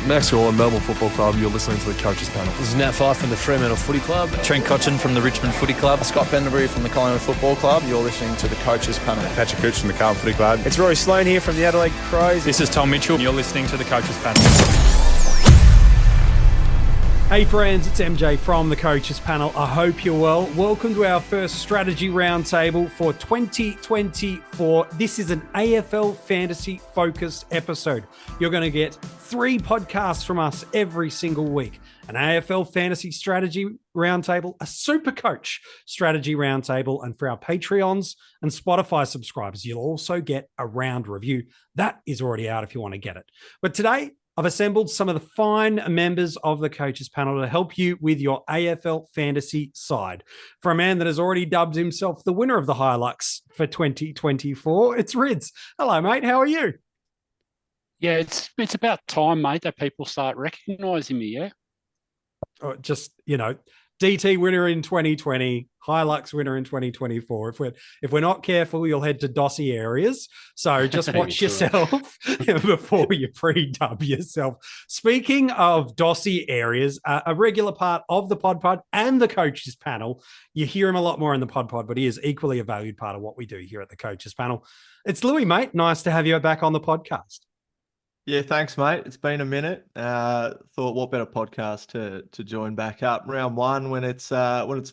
Max Gawn, Melbourne Football Club. You're listening to the Coaches Panel. This is Nat Fyfe from the Fremantle Footy Club. Trent Cotchin from the Richmond Footy Club. Scott Benderbury from the Collingwood Football Club. You're listening to the Coaches Panel. Patrick Cooch from the Carlton Footy Club. It's Rory Sloane here from the Adelaide Crows. This is Tom Mitchell. You're listening to the Coaches Panel. Hey friends, it's MJ from the Coaches Panel. I hope you're well. Welcome to our first strategy roundtable for 2024. This is an AFL Fantasy focused episode. You're going to get 3 podcasts from us every single week. An AFL Fantasy strategy roundtable, a Super Coach strategy roundtable, and for our Patreons and Spotify subscribers, you'll also get a round review. That is already out if you want to get it. But today, I've assembled some of the fine members of the Coaches Panel to help you with your AFL fantasy side. For a man that has already dubbed himself the winner of the Hilux for 2024, it's Rids. Hello, mate. How are you? Yeah, it's about time, mate, that people start recognising me, yeah? Just, DT winner in 2020, Hilux winner in 2024. If we're not careful, you'll head to dossy areas. So just watch yourself before you pre-dub yourself. Speaking of dossy areas, a regular part of the Pod and the Coaches Panel. You hear him a lot more in the Pod, but he is equally a valued part of what we do here at the Coaches Panel. It's Lewy, mate. Nice to have you back on the podcast. Yeah, thanks, mate. It's been a minute. Thought what better podcast to join back up round one when it's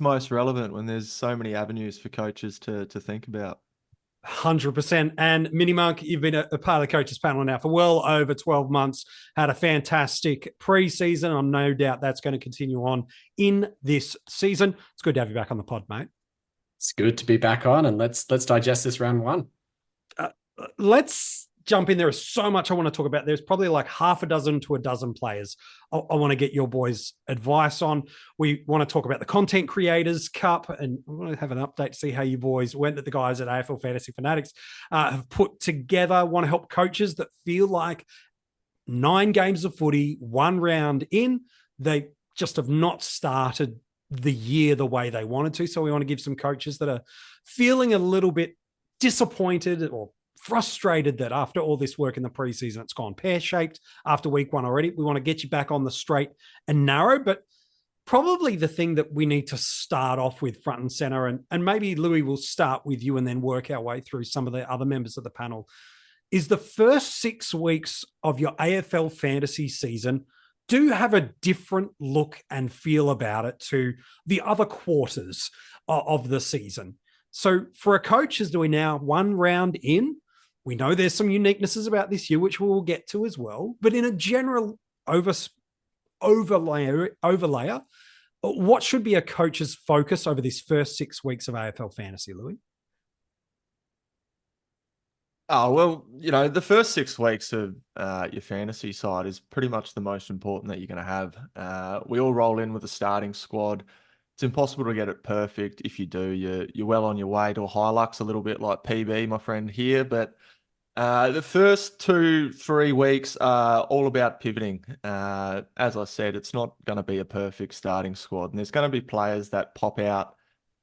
most relevant, when there's so many avenues for coaches to think about. 100%. And MiniMonk, you've been a part of the Coaches Panel now for well over 12 months. Had a fantastic pre-season. I'm no doubt that's going to continue on in this season. It's good to have you back on the pod, mate. It's good to be back on, and let's digest this round one. Let's jump in. There is so much I want to talk about. There's probably like half a dozen to a dozen players I want to get your boys' advice on. We want to talk about the Content Creators Cup, and I want to have an update to see how you boys went, that the guys at AFL Fantasy Fanatics have put together. Want to help coaches that feel like 9 games of footy, 1 round in, they just have not started the year the way they wanted to. So we want to give some coaches that are feeling a little bit disappointed or frustrated that after all this work in the preseason, it's gone pear-shaped after week 1 already. We want to get you back on the straight and narrow, but probably the thing that we need to start off with front and center, and maybe Louis will start with you and then work our way through some of the other members of the panel, is the first 6 weeks of your AFL fantasy season do have a different look and feel about it to the other quarters of the season. So for a coach, as we're now 1 round in, we know there's some uniquenesses about this year, which we'll get to as well. But in a general overlayer, what should be a coach's focus over this first 6 weeks of AFL fantasy, Louis? Oh, well, the first 6 weeks of your fantasy side is pretty much the most important that you're going to have. We all roll in with a starting squad. It's impossible to get it perfect. If you do, you're well on your way to a Hilux, a little bit like PB, my friend here. But the first 2-3 weeks are all about pivoting. As I said, it's not going to be a perfect starting squad. And there's going to be players that pop out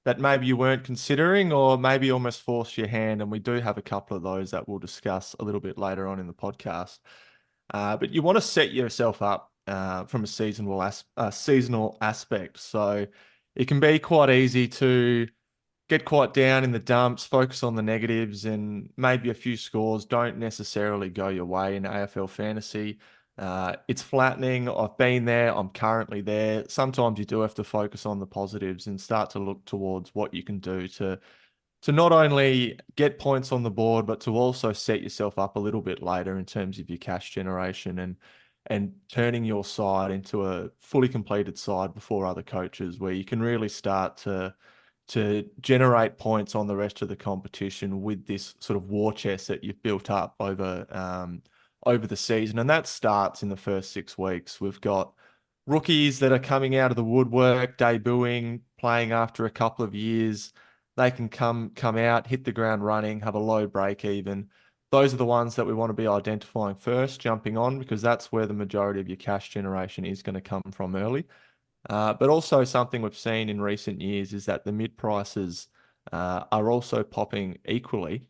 that maybe you weren't considering, or maybe almost force your hand. And we do have a couple of those that we'll discuss a little bit later on in the podcast. But you want to set yourself up from a seasonal aspect. So it can be quite easy to get quite down in the dumps, focus on the negatives, and maybe a few scores don't necessarily go your way in AFL fantasy. It's flattening. I've been there. I'm currently there. Sometimes you do have to focus on the positives and start to look towards what you can do to not only get points on the board, but to also set yourself up a little bit later in terms of your cash generation and turning your side into a fully completed side before other coaches, where you can really start to generate points on the rest of the competition with this sort of war chest that you've built up over the season. And that starts in the first 6 weeks. We've got rookies that are coming out of the woodwork, debuting, playing after a couple of years. They can come out, hit the ground running, have a low break even. Those are the ones that we want to be identifying first, jumping on, because that's where the majority of your cash generation is going to come from early. But also something we've seen in recent years is that the mid prices are also popping equally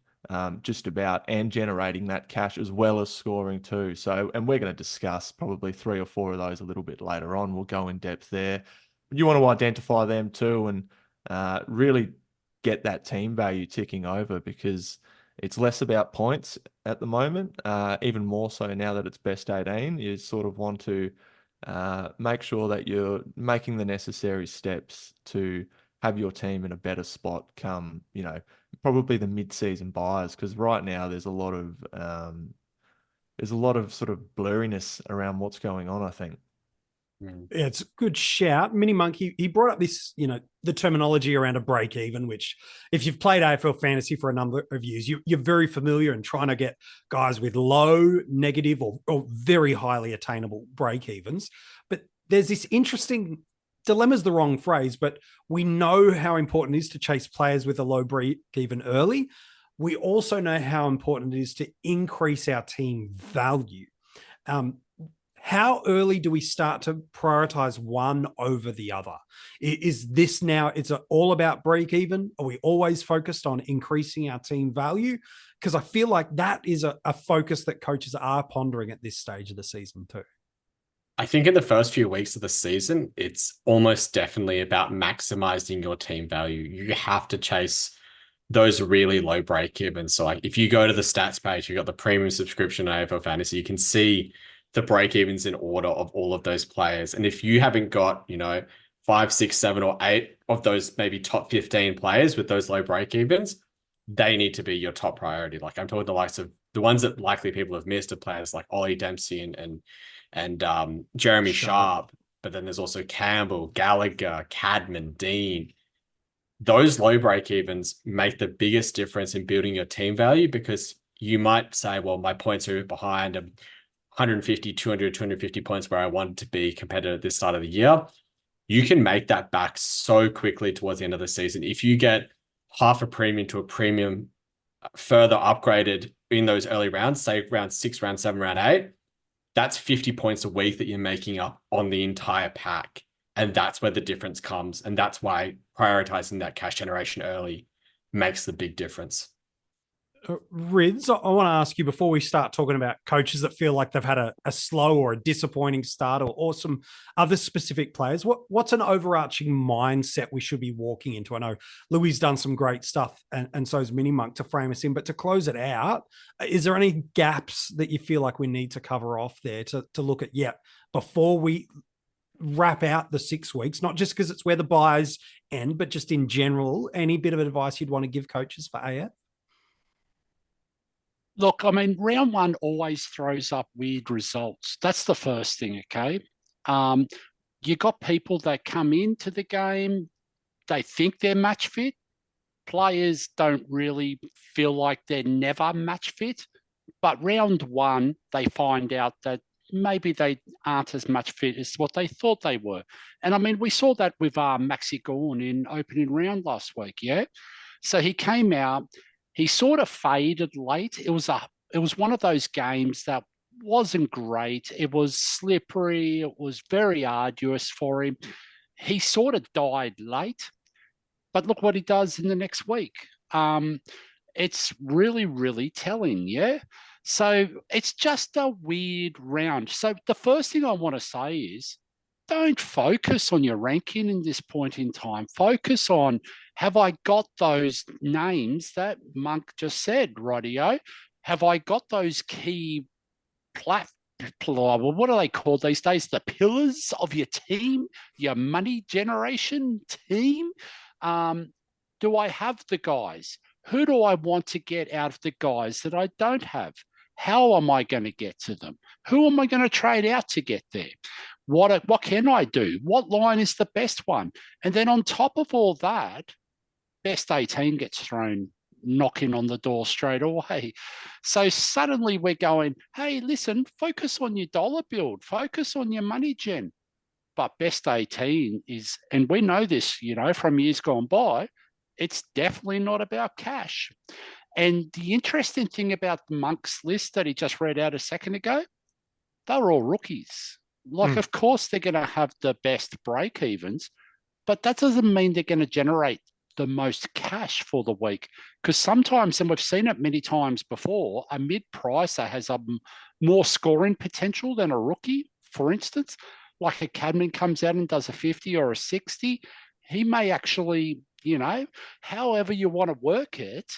just about, and generating that cash as well as scoring too. So, and we're going to discuss probably 3 or 4 of those a little bit later on. We'll go in depth there. But you want to identify them too and really get that team value ticking over, because it's less about points at the moment, even more so now that it's best 18. You sort of want to make sure that you're making the necessary steps to have your team in a better spot come, probably the mid-season buys, because right now there's a lot of sort of blurriness around what's going on, I think. Yeah, it's a good shout. MiniMonk, he brought up this, the terminology around a break even, which if you've played AFL fantasy for a number of years, you're very familiar in trying to get guys with low, negative, or very highly attainable break evens. But there's this interesting dilemma's the wrong phrase, but we know how important it is to chase players with a low break even early. We also know how important it is to increase our team value. How early do we start to prioritize one over the other? Is this now, it's all about break even? Are we always focused on increasing our team value? Because I feel like that is a focus that coaches are pondering at this stage of the season too. I think in the first few weeks of the season, it's almost definitely about maximizing your team value. You have to chase those really low break evens. So like if you go to the stats page, you've got the premium subscription AFL Fantasy, you can see the break evens in order of all of those players. And if you haven't got, 5, 6, 7, or 8 of those maybe top 15 players with those low break evens, they need to be your top priority. Like I'm talking the likes of the ones that likely people have missed are players like Ollie Dempsey and Jeremy Sharp, but then there's also Campbell, Gallagher, Cadman, Dean. Those low break evens make the biggest difference in building your team value, because you might say, well, my points are behind 150, 200, 250 points where I wanted to be competitive at this start of the year. You can make that back so quickly towards the end of the season. If you get half a premium to a premium further upgraded in those early rounds, say round 6, round 7, round 8, that's 50 points a week that you're making up on the entire pack. And that's where the difference comes. And that's why prioritizing that cash generation early makes the big difference. Rids, I want to ask you before we start talking about coaches that feel like they've had a slow or a disappointing start, or some other specific players. What's an overarching mindset we should be walking into? I know Louis done some great stuff, and so's MiniMonk to frame us in. But to close it out, is there any gaps that you feel like we need to cover off there to look at before we wrap out the 6 weeks? Not just because it's where the buys end, but just in general, any bit of advice you'd want to give coaches for AF? Look, I mean, round 1 always throws up weird results. That's the first thing, okay? You got people that come into the game, they think they're match fit. Players don't really feel like they're never match fit. But round 1, they find out that maybe they aren't as much fit as what they thought they were. And I mean, we saw that with Maxi Gawn in opening round last week, yeah? So he came out, he sort of faded late. It was one of those games that wasn't great. It was slippery. It was very arduous for him. He sort of died late. But look what he does in the next week. It's really, really telling, yeah? So it's just a weird round. So the first thing I want to say is, don't focus on your ranking in this point in time. Focus on, have I got those names that Monk just said, rightio? Have I got those key what are they called these days? The pillars of your team, your money generation team? Do I have the guys? Who do I want to get out of the guys that I don't have? How am I going to get to them? Who am I going to trade out to get there? What can I do? What line is the best one? And then on top of all that, best 18 gets thrown knocking on the door straight away. So suddenly we're going, hey, listen, focus on your dollar build, focus on your money gen. But best 18 is, and we know this, from years gone by, it's definitely not about cash. And the interesting thing about Monk's list that he just read out a second ago, they were all rookies. Of course, they're going to have the best break evens, but that doesn't mean they're going to generate the most cash for the week. Because sometimes, and we've seen it many times before, a mid-pricer has a more scoring potential than a rookie. For instance, like a Cadman comes out and does a 50 or a 60, he may actually, however you want to work it,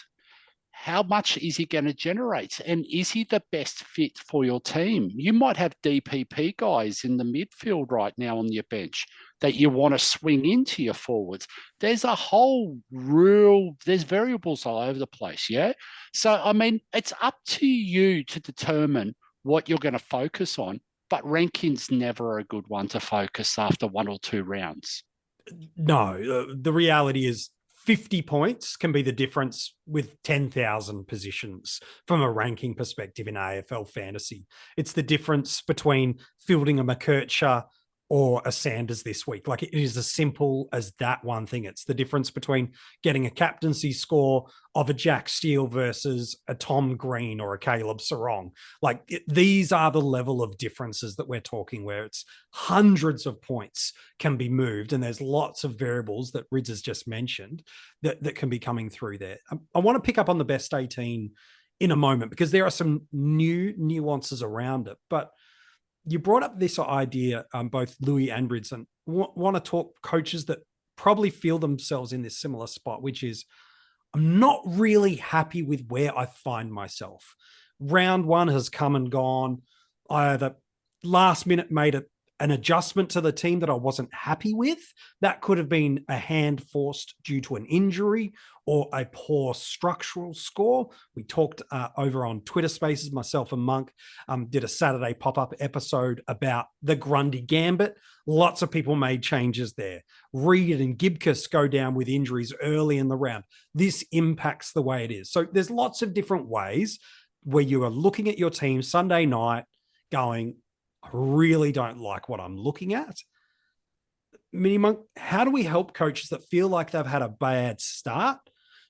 how much is he going to generate? And is he the best fit for your team? You might have DPP guys in the midfield right now on your bench that you want to swing into your forwards. There's there's variables all over the place, yeah? So, I mean, it's up to you to determine what you're going to focus on, but ranking's never a good one to focus after 1 or 2 rounds. No, the reality is 50 points can be the difference with 10,000 positions from a ranking perspective in AFL fantasy. It's the difference between fielding a McKercher or a Sanders this week. Like, it is as simple as that one thing. It's the difference between getting a captaincy score of a Jack Steele versus a Tom Green or a Caleb Serong. Like, these are the level of differences that we're talking, where it's hundreds of points can be moved. And there's lots of variables that Rids has just mentioned that can be coming through there. I want to pick up on the best 18 in a moment, because there are some new nuances around it. But you brought up this idea, both Lewy and Rids, and want to talk coaches that probably feel themselves in this similar spot, which is, I'm not really happy with where I find myself. Round 1 has come and gone. I either last minute made an adjustment to the team that I wasn't happy with. That could have been a hand forced due to an injury or a poor structural score. We talked over on Twitter Spaces, myself and Monk did a Saturday pop-up episode about the Grundy Gambit. Lots of people made changes there. Reed and Gibcus go down with injuries early in the round. This impacts the way it is. So there's lots of different ways where you are looking at your team Sunday night going, I really don't like what I'm looking at. MiniMonk, how do we help coaches that feel like they've had a bad start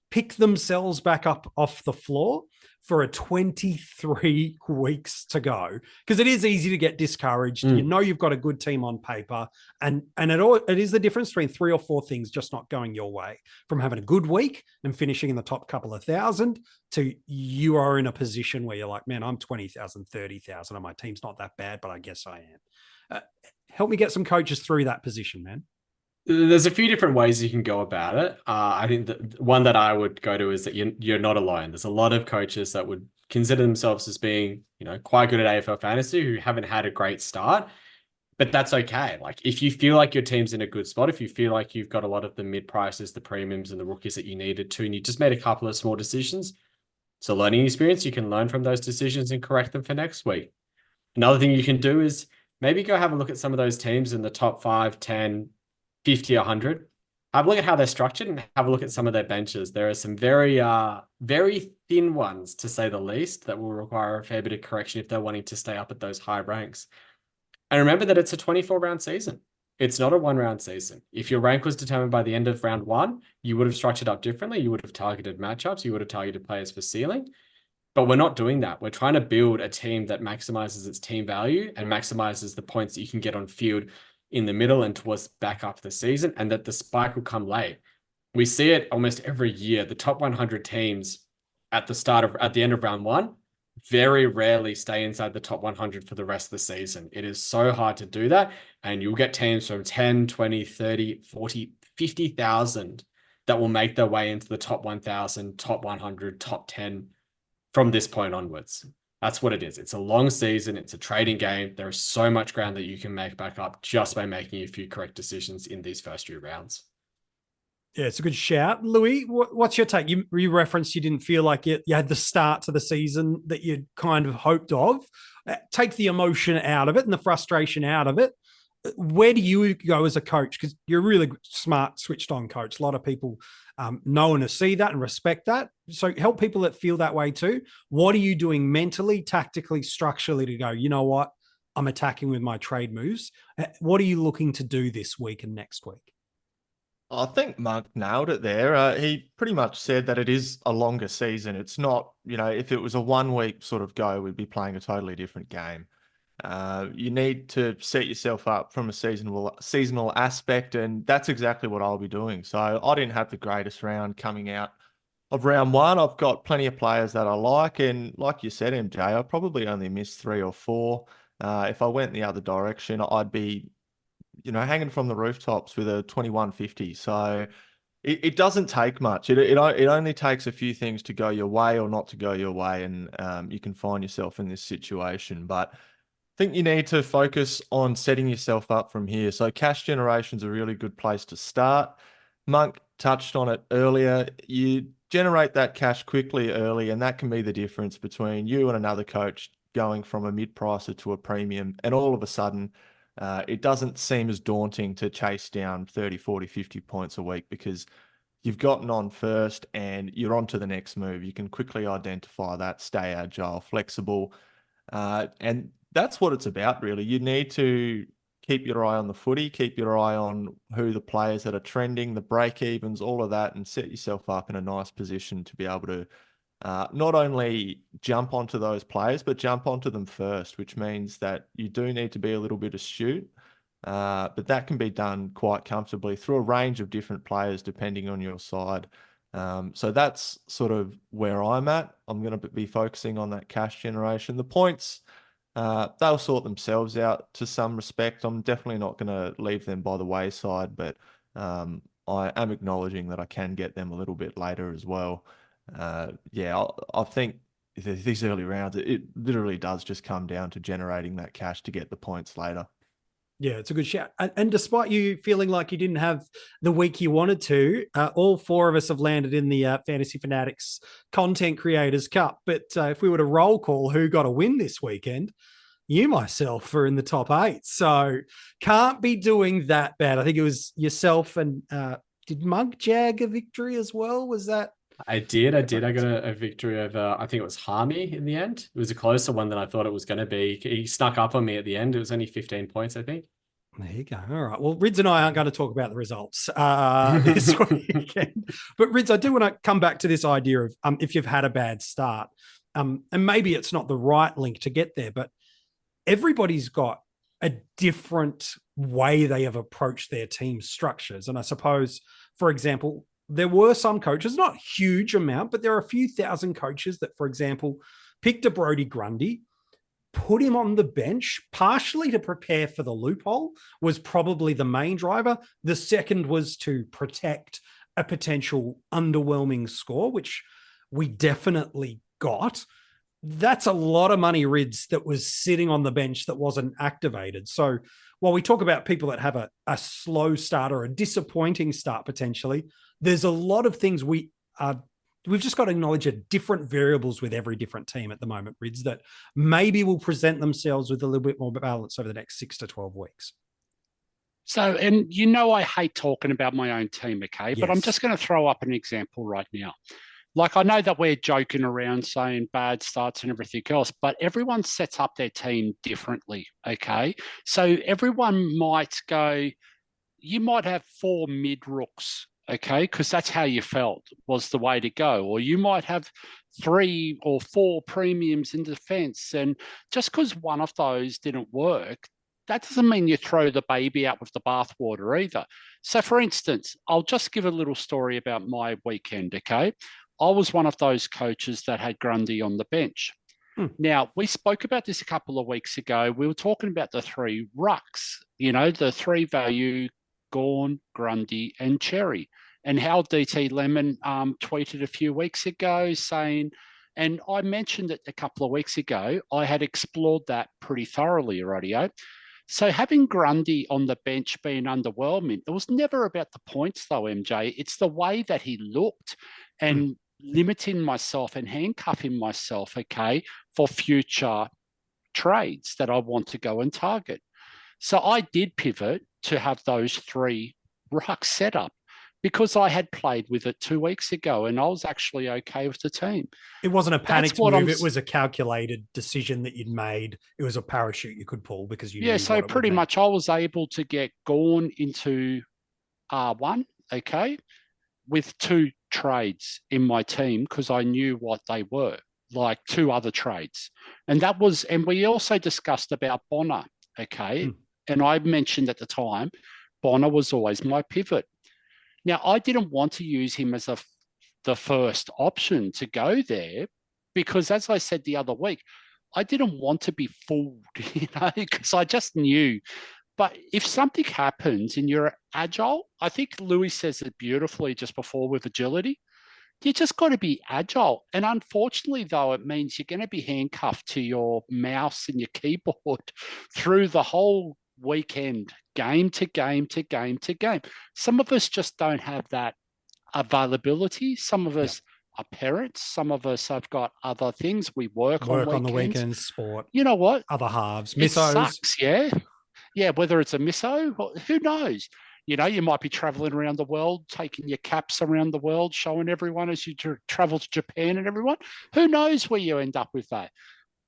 pick themselves back up off the floor for a 23 weeks to go? Because it is easy to get discouraged. You know you've got a good team on paper, and it is the difference between 3 or 4 things just not going your way, from having a good week and finishing in the top couple of thousand to you are in a position where you're like, man, I'm 20,000, 30,000 and my team's not that bad, but I guess I am. Help me get some coaches through that position, man. There's a few different ways you can go about it. I think the one that I would go to is that you're not alone. There's a lot of coaches that would consider themselves as being, quite good at AFL fantasy who haven't had a great start, but that's okay. Like, if you feel like your team's in a good spot, if you feel like you've got a lot of the mid prices, the premiums and the rookies that you needed to, and you just made a couple of small decisions, it's a learning experience. You can learn from those decisions and correct them for next week. Another thing you can do is maybe go have a look at some of those teams in the top 5, 10, 50, 100. Have a look at how they're structured and have a look at some of their benches. There are some very, very thin ones, to say the least, that will require a fair bit of correction if they're wanting to stay up at those high ranks. And remember that it's a 24-round season. It's not a 1-round season. If your rank was determined by the end of round 1, you would have structured up differently. You would have targeted matchups. You would have targeted players for ceiling. But we're not doing that. We're trying to build a team that maximizes its team value and maximizes the points that you can get on field in the middle and towards back up the season, and that the spike will come late. We see it almost every year. The top 100 teams at the end of round 1 very rarely stay inside the top 100 for the rest of the season. It is so hard to do that. And you'll get teams from 10, 20, 30, 40, 50,000 that will make their way into the top 1,000, top 100, top 10 from this point onwards. That's what it is. It's a long season. It's a trading game. There is so much ground that you can make back up just by making a few correct decisions in these first few rounds. Yeah, it's a good shout. Lewy, what's your take? You referenced you didn't feel like you had the start to the season that you'd kind of hoped of. Take the emotion out of it and the frustration out of it. Where do you go as a coach? Because you're a really smart, switched on coach. A lot of people know and see that and respect that. So help people that feel that way too. What are you doing mentally, tactically, structurally to go, you know what? I'm attacking with my trade moves. What are you looking to do this week and next week? I think Monk nailed it there. He pretty much said that it is a longer season. It's not, if it was a 1 week sort of go, we'd be playing a totally different game. You need to set yourself up from a seasonal aspect, and that's exactly what I'll be doing. So I didn't have the greatest round coming out of round one. I've got plenty of players that I like, and like you said, MJ, I probably only missed 3 or 4. If I went the other direction, I'd be, hanging from the rooftops with a 2150. So it doesn't take much. It only takes a few things to go your way or not to go your way, and you can find yourself in this situation. But I think you need to focus on setting yourself up from here. So cash generation is a really good place to start. Monk touched on it earlier. You generate that cash quickly early, and that can be the difference between you and another coach going from a mid-pricer to a premium. And all of a sudden, it doesn't seem as daunting to chase down 30, 40, 50 points a week because you've gotten on first and you're on to the next move. You can quickly identify that, stay agile, flexible, and that's what it's about, really. You need to keep your eye on the footy, keep your eye on who the players that are trending, the break evens, all of that, and set yourself up in a nice position to be able to not only jump onto those players, but jump onto them first, which means that you do need to be a little bit astute. But that can be done quite comfortably through a range of different players depending on your side. So that's sort of where I'm at. I'm going to be focusing on that cash generation. The points, they'll sort themselves out to some respect. I'm definitely not going to leave them by the wayside, but I am acknowledging that I can get them a little bit later as well. I think these early rounds, it literally does just come down to generating that cash to get the points later. Yeah, it's a good shout. And despite you feeling like you didn't have the week you wanted to, all 4 of us have landed in the Fantasy Fanatics Content Creators Cup. But if we were to roll call who got a win this weekend, you myself are in the top 8. So can't be doing that bad. I think it was yourself and did Monk jag a victory as well? Was that? I did. I got a victory over, I think it was Harmy in the end. It was a closer one than I thought it was going to be. He snuck up on me at the end. It was only 15 points, I think. There you go. All right. Well, Rids and I aren't going to talk about the results this weekend. But Rids, I do want to come back to this idea of if you've had a bad start, and maybe it's not the right link to get there, but everybody's got a different way they have approached their team structures. And I suppose, for example, there were some coaches, not huge amount, but there are a few thousand coaches that, for example, picked a Brodie Grundy, put him on the bench, partially to prepare for the loophole, was probably the main driver. The second was to protect a potential underwhelming score, which we definitely got. That's a lot of money, Rids, that was sitting on the bench that wasn't activated. So while we talk about people that have a slow start or a disappointing start potentially, there's a lot of things we've just got to acknowledge are different variables with every different team at the moment, Rids, that maybe will present themselves with a little bit more balance over the next 6 to 12 weeks. So, and I hate talking about my own team, okay? Yes. But I'm just going to throw up an example right now. Like, I know that we're joking around saying bad starts and everything else, but everyone sets up their team differently, okay? So everyone might go, you might have 4 mid-rooks, okay, because that's how you felt was the way to go. Or you might have 3 or 4 premiums in defense. And just because one of those didn't work, that doesn't mean you throw the baby out with the bathwater either. So, for instance, I'll just give a little story about my weekend, okay? I was one of those coaches that had Grundy on the bench. Now, we spoke about this a couple of weeks ago. We were talking about the 3 rucks, the 3 value, Gawn, Grundy, and Xerri, and how DT Lemon tweeted a few weeks ago saying, and I mentioned it a couple of weeks ago, I had explored that pretty thoroughly, radio. So having Grundy on the bench being underwhelming, it was never about the points though, MJ. It's the way that he looked and limiting myself and handcuffing myself, okay, for future trades that I want to go and target. So I did pivot to have those 3 rucks set up because I had played with it 2 weeks ago and I was actually okay with the team. It wasn't a panicked move. It was a calculated decision that you'd made. It was a parachute you could pull because you knew. Yeah, so pretty much I was able to get Gawn into R1, okay, with 2 trades in my team because I knew what they were. like 2 other trades. And that was, and we also discussed about Bonner, okay? And I mentioned at the time, Bonner was always my pivot. Now, I didn't want to use him as the first option to go there because, as I said the other week, I didn't want to be fooled, because I just knew. But if something happens and you're agile, I think Louis says it beautifully just before with agility. You just got to be agile. And unfortunately, though, it means you're going to be handcuffed to your mouse and your keyboard through the whole weekend, game to game to game to game. Some of us just don't have that availability. Some of us are parents. Some of us have got other things. We work on the weekends, sport. You know what? Other halves, It missos. sucks, yeah. Yeah, whether it's a misso, who knows? You might be traveling around the world, taking your caps around the world, showing everyone as you travel to Japan and everyone. Who knows where you end up with that?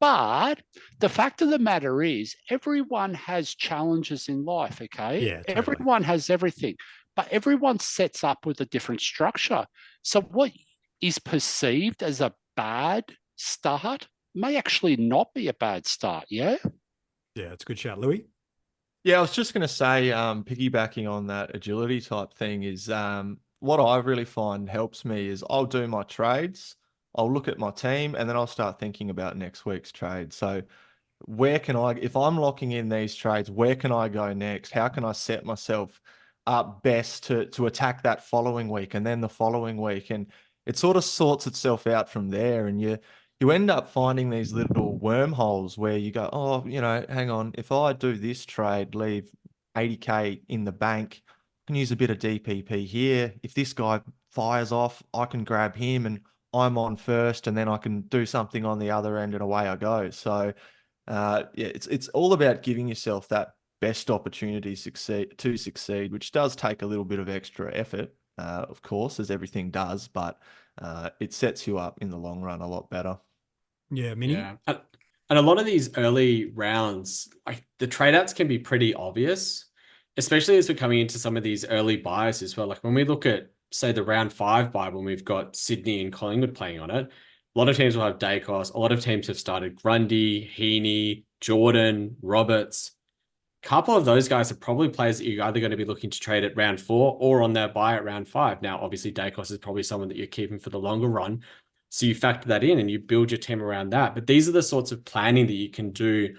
But the fact of the matter is, everyone has challenges in life, okay? Yeah, totally. Everyone has everything, but everyone sets up with a different structure. So what is perceived as a bad start may actually not be a bad start, yeah? Yeah, it's a good shout. Louis? Yeah, I was just going to say, piggybacking on that agility type thing is what I really find helps me is I'll do my trades, I'll look at my team, and then I'll start thinking about next week's trade. So where can I, if I'm locking in these trades, where can I go next? How can I set myself up best to attack that following week and then the following week? And it sort of sorts itself out from there. And you end up finding these little wormholes where you go, oh, hang on, if I do this trade, leave 80K in the bank, I can use a bit of DPP here. If this guy fires off, I can grab him and I'm on first, and then I can do something on the other end and away I go. So it's all about giving yourself that best opportunity to succeed, which does take a little bit of extra effort, of course, as everything does, but it sets you up in the long run a lot better. Yeah, Mini? Yeah. And a lot of these early rounds, like the trade outs can be pretty obvious, especially as we're coming into some of these early buys as well. Like when we look at, say, the round 5 buy, when we've got Sydney and Collingwood playing on it, a lot of teams will have Dacos. A lot of teams have started Grundy, Heaney, Jordan, Roberts. A couple of those guys are probably players that you're either going to be looking to trade at round 4 or on their buy at round 5. Now, obviously, Dacos is probably someone that you're keeping for the longer run. So you factor that in and you build your team around that. But these are the sorts of planning that you can do,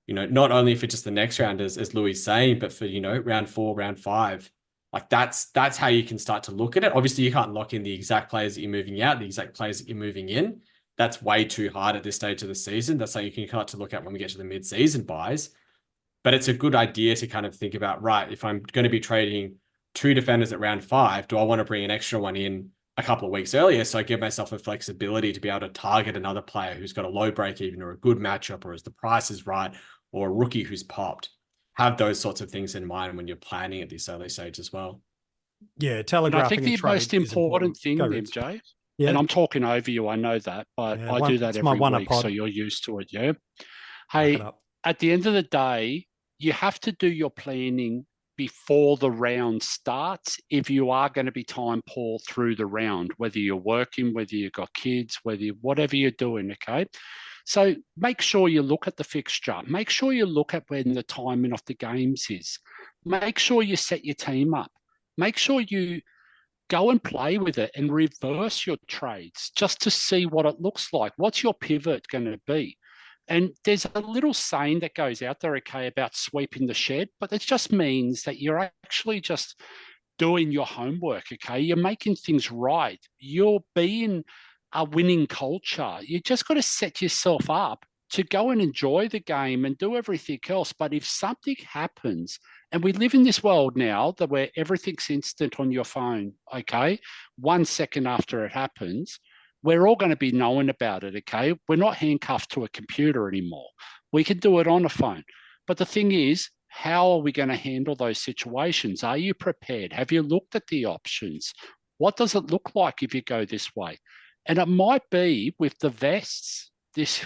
not only for just the next round, as Louis is saying, but for, round 4, round 5. Like that's how you can start to look at it. Obviously, you can't lock in the exact players that you're moving out, the exact players that you're moving in. That's way too hard at this stage of the season. That's something you can start to look at when we get to the mid-season buys. But it's a good idea to kind of think about, right, if I'm going to be trading 2 defenders at round 5, do I want to bring an extra one in a couple of weeks earlier, so I give myself a flexibility to be able to target another player who's got a low break even or a good matchup or as the price is right or a rookie who's popped? Have those sorts of things in mind when you're planning at this early stage as well. Yeah, telegraphing. I think the most important thing, MJ, and I'm talking over you, I know that, but I do that every week, so you're used to it, yeah? Hey, at the end of the day, you have to do your planning before the round starts if you are going to be time poor through the round, whether you're working, whether you've got kids, whatever you're doing, okay? So make sure you look at the fixture. Make sure you look at when the timing of the games is. Make sure you set your team up. Make sure you go and play with it and reverse your trades just to see what it looks like. What's your pivot going to be? And there's a little saying that goes out there, okay, about sweeping the shed, but it just means that you're actually just doing your homework, okay? You're making things right. You're being a winning culture. You just got to set yourself up to go and enjoy the game and do everything else. But if something happens, and we live in this world now that where everything's instant on your phone, okay? 1 second after it happens, we're all going to be knowing about it, okay? We're not handcuffed to a computer anymore. We can do it on a phone. But the thing is, how are we going to handle those situations? Are you prepared? Have you looked at the options? What does it look like if you go this way? And it might be with the vests this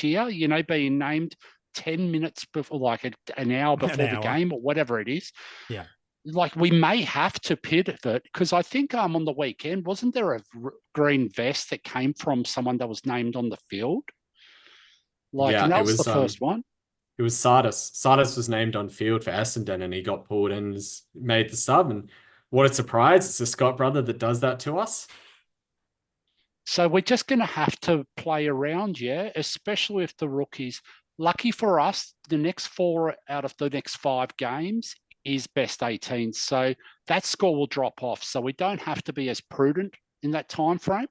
year, being named 10 minutes before, like an hour before the game or whatever it is. Yeah. like we may have to pivot it because I think on the weekend, wasn't there a green vest that came from someone that was named on the field? Like, Yeah, and that it was the was first one. it was Sardis. Sardis was named on field for Essendon and he got pulled and made the sub. And what a surprise. It's the Scott brother that does that to us. So we're just going to have to play around, yeah, especially if the rookies. Lucky for us, the next 4 out of the next 5 games is best 18. So that score will drop off. So we don't have to be as prudent in that time frame,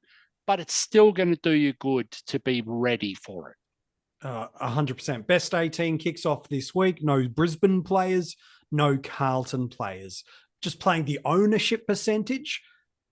but it's still going to do you good to be ready for it. 100%. Best 18 kicks off this week. No Brisbane players, no Carlton players. Just playing the ownership percentage.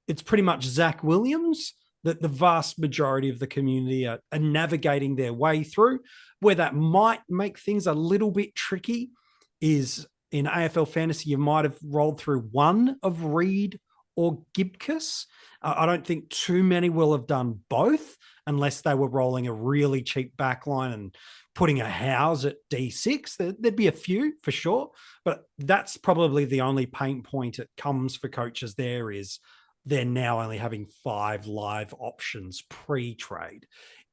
It's pretty much Zach Williams that the vast majority of the community are navigating their way through. Where that might make things a little bit tricky is in AFL Fantasy, you might have rolled through one of Reed or Gibcus. I don't think too many will have done both unless they were rolling a really cheap backline and putting a house at D6. There'd be a few for sure, but that's probably the only pain point it comes for coaches there is they're now only having 5 live options pre-trade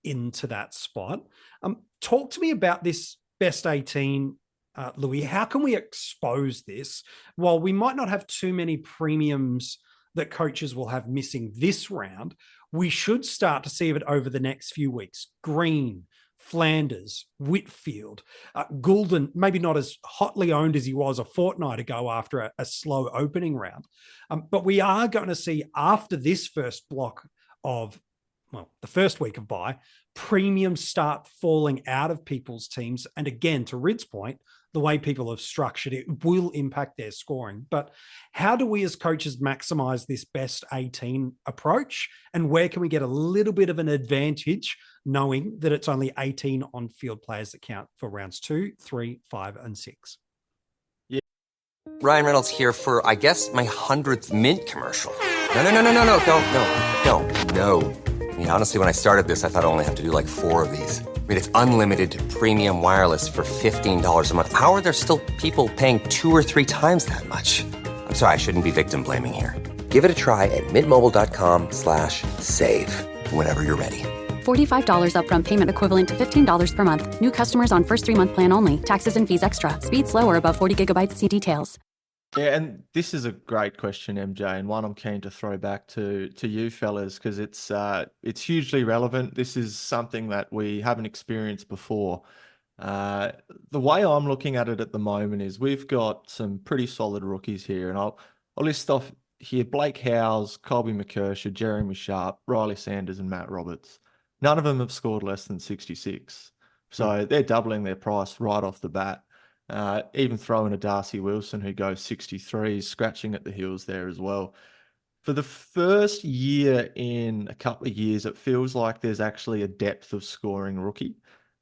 into that spot. Talk to me about this best 18, Louis. How can we expose this? While we might not have too many premiums that coaches will have missing this round, we should start to see it over the next few weeks. Green, Flanders, Whitfield, Goulden, maybe not as hotly owned as he was a fortnight ago after a slow opening round. But we are going to see after this first block of, well, the first week of bye, premiums start falling out of people's teams. And again, to Rid's point, the way people have structured it will impact their scoring. But how do we as coaches maximize this best 18 approach? And where can we get a little bit of an advantage knowing that it's only 18 on-field players that count for rounds 2, 3, 5, and 6? Ryan Reynolds here for, I guess, my 100th Mint commercial. No, don't. I mean, honestly, when I started this, I thought I only have to do like 4 of these. I mean, it's unlimited premium wireless for $15 a month. How are there still people paying 2 or 3 times that much? I'm sorry, I shouldn't be victim blaming here. Give it a try at mintmobile.com/save. Whenever you're ready. $45 upfront payment equivalent to $15 per month. New customers on first 3-month plan only. Taxes and fees extra. Speed slower above 40 gigabytes. See details. Yeah, and this is a great question, MJ, and one I'm keen to throw back to you fellas because it's hugely relevant. This is something that we haven't experienced before. The way I'm looking at it at the moment is we've got some pretty solid rookies here, and I'll list off here: Blake Howes, Colby McKershaw, Jeremy Sharp, Riley Sanders, and Matt Roberts. None of them have scored less than 66, so they're doubling their price right off the bat. Even throw in a Darcy Wilson who goes 63, scratching at the heels there as well. For the first year in a couple of years, it feels like there's actually a depth of scoring rookie.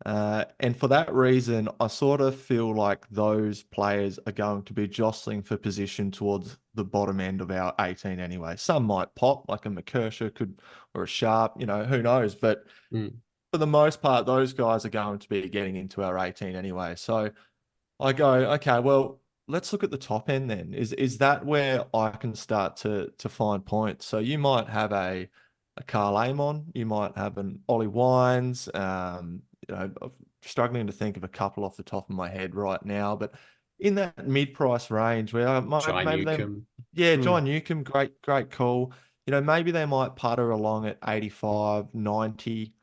And for that reason, I sort of feel like those players are going to be jostling for position towards the bottom end of our 18 anyway. Some might pop, like a McKershaw or a Sharp, who knows. But for the most part, those guys are going to be getting into our 18 anyway. So I go, okay, well, let's look at the top end then. Is that where I can start to find points? So you might have a Carl Amon, you might have an Ollie Wines. I'm struggling to think of a couple off the top of my head right now, but in that mid-price range where I might John Newcombe. John Newcombe, great call. Maybe they might putter along at 85, 90.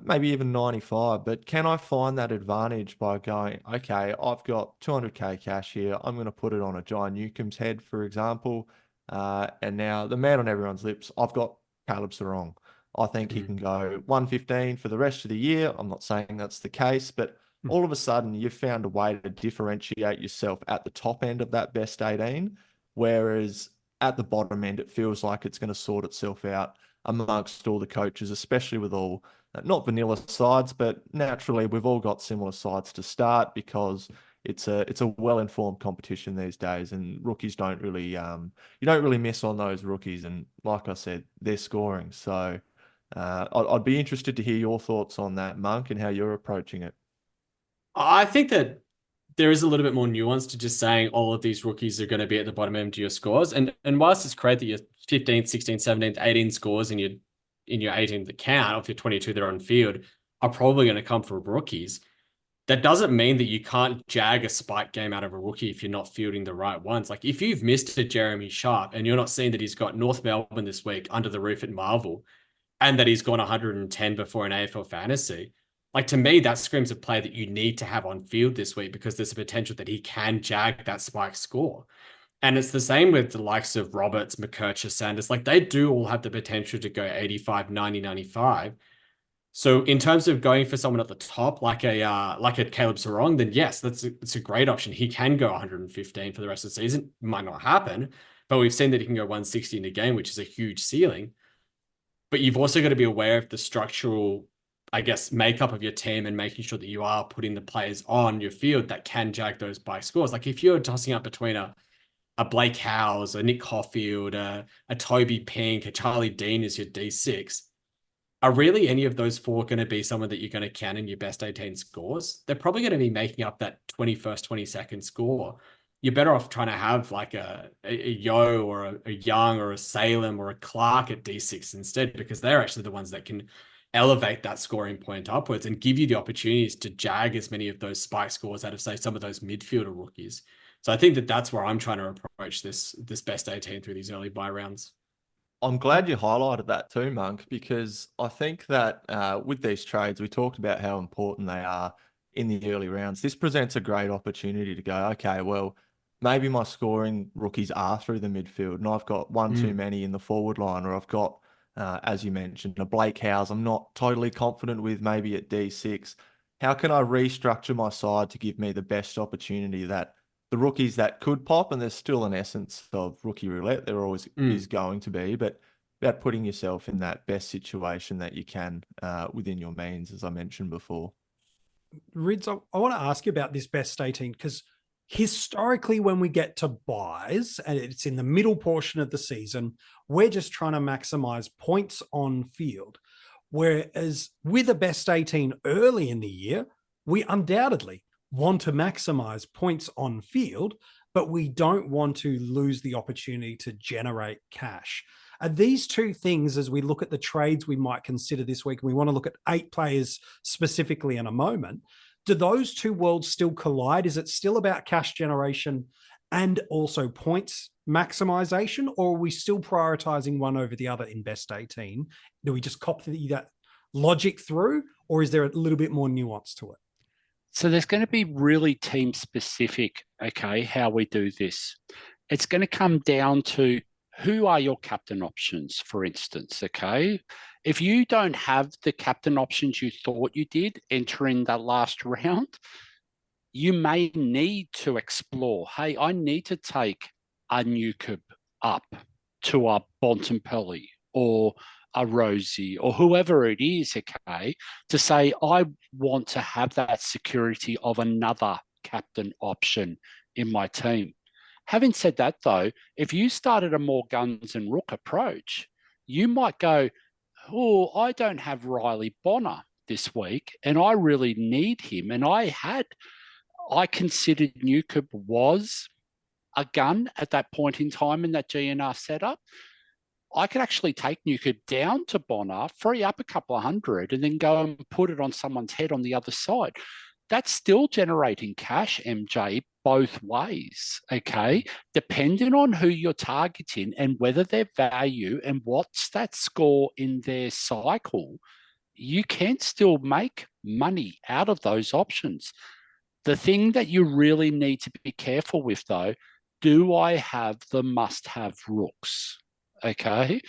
Maybe even 95, but can I find that advantage by going, okay, I've got 200k cash here. I'm going to put it on a John Newcombe's head, for example. And now the man on everyone's lips, I've got Caleb Serong. I think he can go 115 for the rest of the year. I'm not saying that's the case, but all of a sudden you've found a way to differentiate yourself at the top end of that best 18, whereas at the bottom end, it feels like it's going to sort itself out amongst all the coaches, especially with all not vanilla sides, but naturally we've all got similar sides to start because it's a well-informed competition these days, and rookies don't really you don't really miss on those rookies, and like I said, they're scoring. So I'd be interested to hear your thoughts on that, Monk, and how you're approaching it. I think that there is a little bit more nuance to just saying all of these rookies are going to be at the bottom end of your scores. And whilst it's great that your 15th, 16th, 17th, 18 scores in your 18th account, of your 22 that are on field, are probably going to come from rookies, that doesn't mean that you can't jag a spike game out of a rookie if you're not fielding the right ones. Like if you've missed a Jeremy Sharp and you're not seeing that he's got North Melbourne this week under the roof at Marvel and that he's gone 110 before an AFL fantasy, like to me, that screams a play that you need to have on field this week because there's a potential that he can jag that spike score. And it's the same with the likes of Roberts, McKercher, Sanders. Like they do all have the potential to go 85, 90, 95. So in terms of going for someone at the top, like a Caleb Serong, then yes, it's a great option. He can go 115 for the rest of the season. Might not happen, but we've seen that he can go 160 in a game, which is a huge ceiling. But you've also got to be aware of the structural, I guess, makeup of your team and making sure that you are putting the players on your field that can jag those bike scores. Like if you're tossing up between a Blake Howes, a Nick Caulfield, a Toby Pink, a Charlie Dean as your D6, are really any of those four going to be someone that you're going to count in your best 18 scores? They're probably going to be making up that 21st, 22nd score. You're better off trying to have like a Yo or a Young or a Salem or a Clark at D6 instead, because they're actually the ones that can elevate that scoring point upwards and give you the opportunities to jag as many of those spike scores out of, say, some of those midfielder rookies. So I think that that's where I'm trying to approach this best 18 through these early buy rounds. I'm glad you highlighted that too, Monk, because I think that with these trades, we talked about how important they are in the early rounds. This presents a great opportunity to go, okay, well, maybe my scoring rookies are through the midfield and I've got one too many in the forward line, or I've got, as you mentioned, a Blake Howes I'm not totally confident with, maybe at D6. How can I restructure my side to give me the best opportunity that the rookies that could pop, and there's still an essence of rookie roulette, there always is going to be, but about putting yourself in that best situation that you can within your means, as I mentioned before. Rids, I want to ask you about this best 18, because historically when we get to buys and it's in the middle portion of the season, we're just trying to maximize points on field. Whereas with a best 18 early in the year, we undoubtedly want to maximize points on field, but we don't want to lose the opportunity to generate cash. Are these two things, as we look at the trades we might consider this week, and we want to look at 8 players specifically in a moment, do those two worlds still collide? Is it still about cash generation and also points maximization, or are we still prioritizing one over the other in best 18? Do we just copy that logic through, or is there a little bit more nuance to it? So there's going to be really team specific, okay, how we do this. It's going to come down to who are your captain options, for instance, okay? If you don't have the captain options you thought you did entering that last round, you may need to explore, hey, I need to take a Newcomb up to a Bontempelli or a Rosie or whoever it is, okay, to say, I want to have that security of another captain option in my team. Having said that, though, if you started a more guns and rook approach, you might go, oh, I don't have Riley Bonner this week, and I really need him. And I considered Newcomb was a gun at that point in time in that GNR setup. I could actually take Newcomb down to Bonner, free up a couple of hundred, and then go and put it on someone's head on the other side. That's still generating cash, MJ, both ways, okay? Depending on who you're targeting and whether their value and what's that score in their cycle, you can still make money out of those options. The thing that you really need to be careful with, though, do I have the must-have rooks? Okay.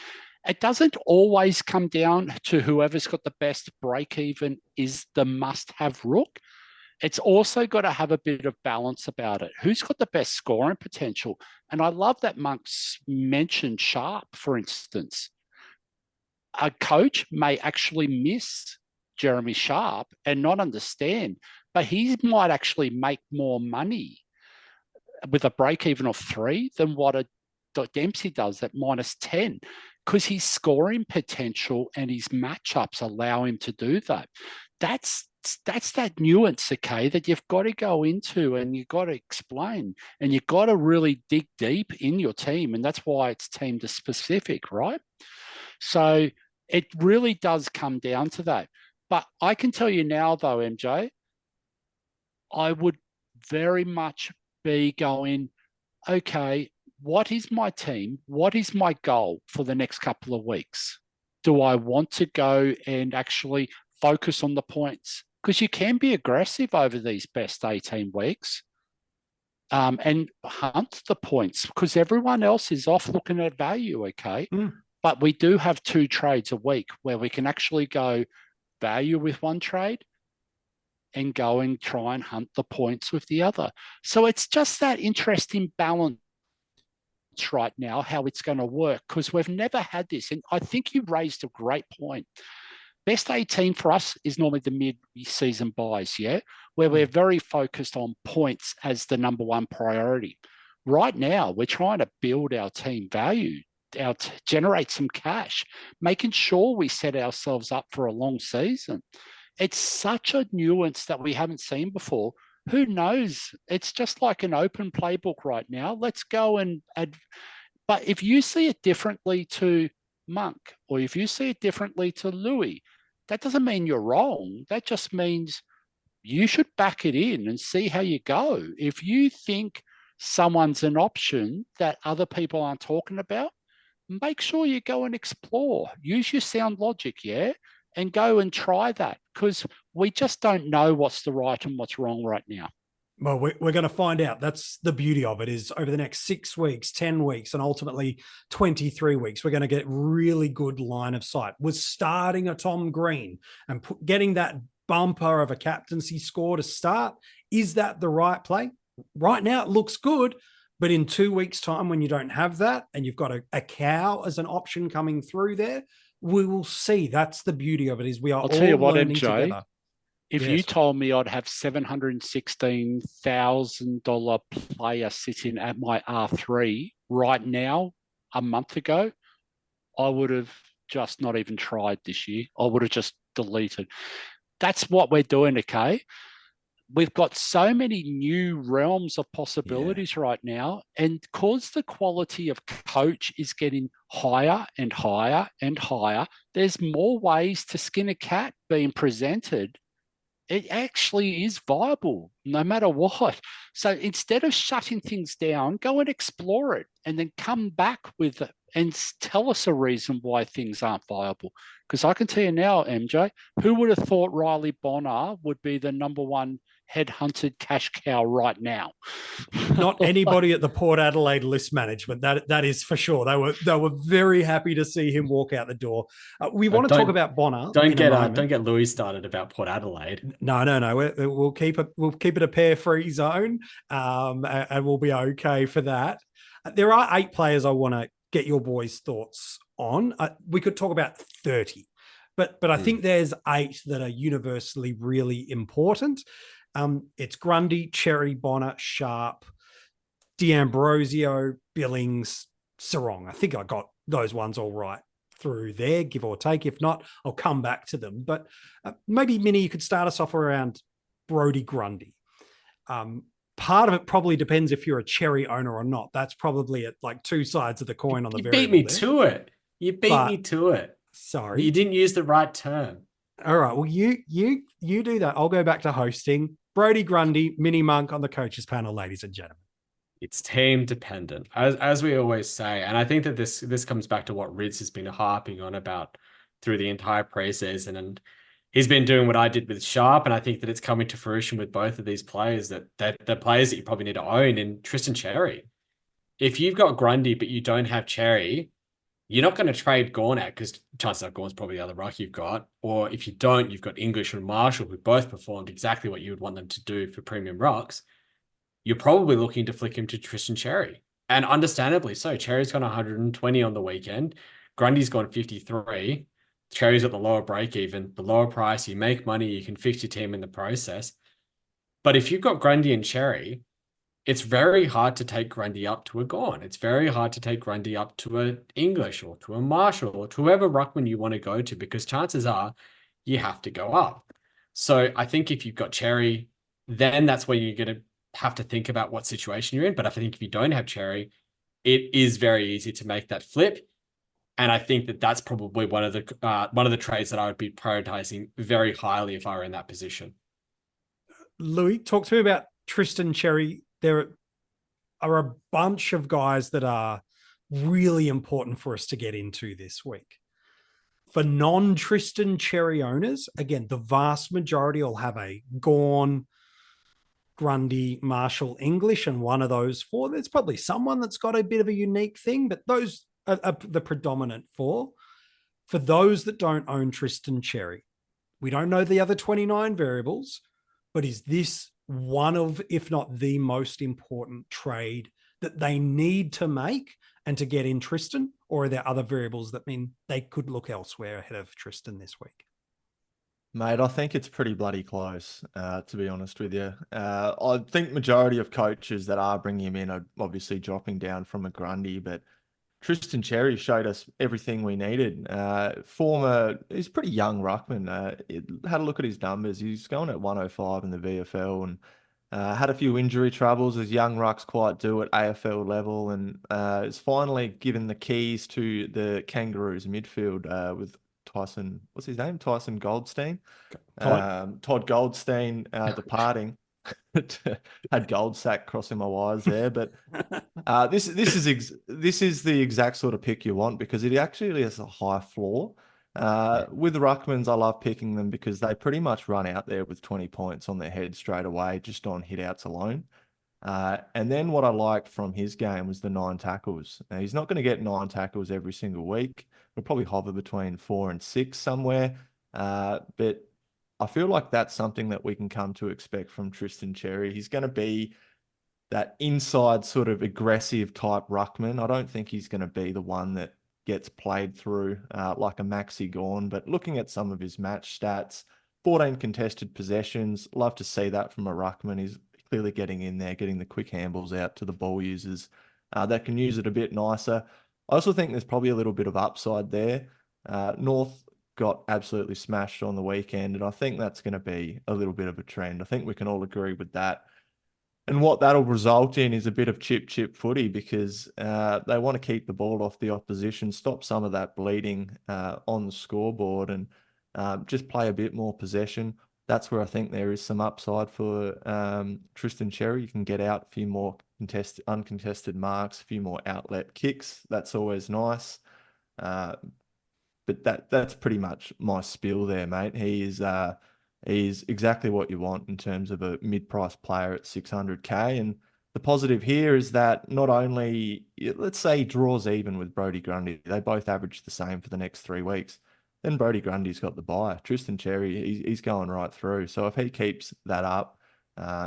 It doesn't always come down to whoever's got the best break even is the must-have rook. It's also got to have a bit of balance about it. Who's got the best scoring potential? And I love that Monk's mentioned Sharp, for instance. A coach may actually miss Jeremy Sharp and not understand, but he might actually make more money with a break even of 3 than what a Dempsey does at -10, because his scoring potential and his matchups allow him to do that. That's that's that nuance, okay, that you've got to go into and you've got to explain and you've got to really dig deep in your team. And that's why it's team specific, right? So it really does come down to that. But I can tell you now, though, MJ, I would very much be going, okay, what is my team? What is my goal for the next couple of weeks? Do I want to go and actually focus on the points? Because you can be aggressive over these best 18 weeks and hunt the points because everyone else is off looking at value, okay? But we do have 2 trades a week where we can actually go value with one trade and go and try and hunt the points with the other. So it's just that interesting balance right now, how it's going to work, because we've never had this. And I think you raised a great point. Best 18 for us is normally the mid-season buys, yeah, where we're very focused on points as the number one priority. Right now, we're trying to build our team value, generate some cash, making sure we set ourselves up for a long season. It's such a nuance that we haven't seen before. Who knows? It's just like an open playbook right now. Let's go and but if you see it differently to Monk, or if you see it differently to Lewy, that doesn't mean you're wrong. That just means you should back it in and see how you go. If you think someone's an option that other people aren't talking about, make sure you go and explore. Use your sound logic, yeah? And go and try that, because we just don't know what's the right and what's wrong right now. Well, we're going to find out. That's the beauty of it, is over the next 6 weeks, 10 weeks, and ultimately 23 weeks, we're going to get really good line of sight. We're starting a Tom Green and getting that bumper of a captaincy score to start. Is that the right play? Right now, it looks good. But in 2 weeks' time, when you don't have that and you've got a cow as an option coming through there, we will see. That's the beauty of it, is we are all learning together. If you told me I'd have $716,000 player sitting at my R3 right now, a month ago, I would have just not even tried this year. I would have just deleted. That's what we're doing, okay? We've got so many new realms of possibilities right now. And because the quality of coach is getting higher and higher and higher, there's more ways to skin a cat being presented. It actually is viable no matter what. So instead of shutting things down, go and explore it and then come back with it and tell us a reason why things aren't viable. Because I can tell you now, MJ, who would have thought Riley Bonner would be the number one headhunted cash cow right now? Not anybody at the Port Adelaide list management. That is for sure. They were very happy to see him walk out the door. We want to talk about Bonner. Don't get Lewy started about Port Adelaide. No. We'll keep it a pair-free zone, and we'll be okay for that. There are 8 players I want to get your boys' thoughts on. We could talk about 30, but I think there's 8 that are universally really important. It's Grundy, Xerri, Bonner, Sharp, D'Ambrosio, Billings, Serong. I think I got those ones all right through there, give or take. If not, I'll come back to them. But maybe, Minnie, you could start us off around Brodie, Grundy. Part of it probably depends if you're a Xerri owner or not. That's probably at like 2 sides of the coin on the variable. You beat me to it. You beat me to it. Sorry. You didn't use the right term. All right. Well, you do that. I'll go back to hosting. Brodie, Grundy, MiniMonk on the coaches panel, ladies and gentlemen. It's team dependent, as we always say. And I think that this comes back to what Rids has been harping on about through the entire preseason. And he's been doing what I did with Sharp. And I think that it's coming to fruition with both of these players, that the players that you probably need to own in Tristan Xerri. If you've got Grundy, but you don't have Xerri, you're not going to trade Gorn out, because chances are Gorn's probably the other ruck you've got. Or if you don't, you've got English and Marshall, who both performed exactly what you would want them to do for premium rucks. You're probably looking to flick him to Tristan Xerri. And understandably so. Xerri's gone 120 on the weekend. Grundy's gone 53. Xerri's at the lower break even, the lower price. You make money, you can fix your team in the process. But if you've got Grundy and Xerri, it's very hard to take Grundy up to a Gorn. It's very hard to take Grundy up to a English or to a Marshall or to whoever ruckman you want to go to, because chances are you have to go up. So I think if you've got Xerri, then that's where you're going to have to think about what situation you're in. But I think if you don't have Xerri, it is very easy to make that flip. And I think that that's probably one of the trades that I would be prioritizing very highly if I were in that position. Louis, talk to me about Tristan Xerri. There are a bunch of guys that are really important for us to get into this week. For non-Tristan Xerri owners, again, the vast majority will have a Gawn, Grundy, Marshall, English, and one of those four. There's probably someone that's got a bit of a unique thing, but those are the predominant four. For those that don't own Tristan Xerri, we don't know the other 29 variables, but is this one of, if not the most important trade that they need to make and to get in Tristan? Or are there other variables that mean they could look elsewhere ahead of Tristan this week? Mate, I think it's pretty bloody close, to be honest with you. I think majority of coaches that are bringing him in are obviously dropping down from a Grundy, but Tristan Xerri showed us everything we needed. He's a pretty young ruckman. Had a look at his numbers. He's going at 105 in the VFL and had a few injury troubles, as young rucks quite do at AFL level, and is finally given the keys to the Kangaroos midfield with Tyson. What's his name? Tyson Goldstein. Todd Goldstein departing. Had Goldsack crossing my wires there, but this is the exact sort of pick you want because it actually has a high floor. With the ruckmans, I love picking them because they pretty much run out there with 20 points on their head straight away, just on hit-outs alone. And then what I liked from his game was the 9 tackles. Now, he's not going to get 9 tackles every single week. We'll probably hover between 4 and 6 somewhere. But I feel like that's something that we can come to expect from Tristan Xerri. He's going to be that inside sort of aggressive type ruckman. I don't think he's going to be the one that gets played through like a Maxi Gawn, but looking at some of his match stats, 14 contested possessions, love to see that from a ruckman. He's clearly getting in there, getting the quick handballs out to the ball users that can use it a bit nicer. I also think there's probably a little bit of upside there. North got absolutely smashed on the weekend, and I think that's going to be a little bit of a trend. I think we can all agree with that. And what that'll result in is a bit of chip footy because they want to keep the ball off the opposition, stop some of that bleeding on the scoreboard, and just play a bit more possession. That's where I think there is some upside for Tristan Xerri. You can get out a few more uncontested marks, a few more outlet kicks. That's always nice. But that's pretty much my spiel there, mate. He's exactly what you want in terms of a mid-price player at 600k. And the positive here is that not only, let's say he draws even with Brodie Grundy, they both average the same for the next 3 weeks. Then Brodie Grundy's got the bye. Tristan Xerri, he's going right through. So if he keeps that up,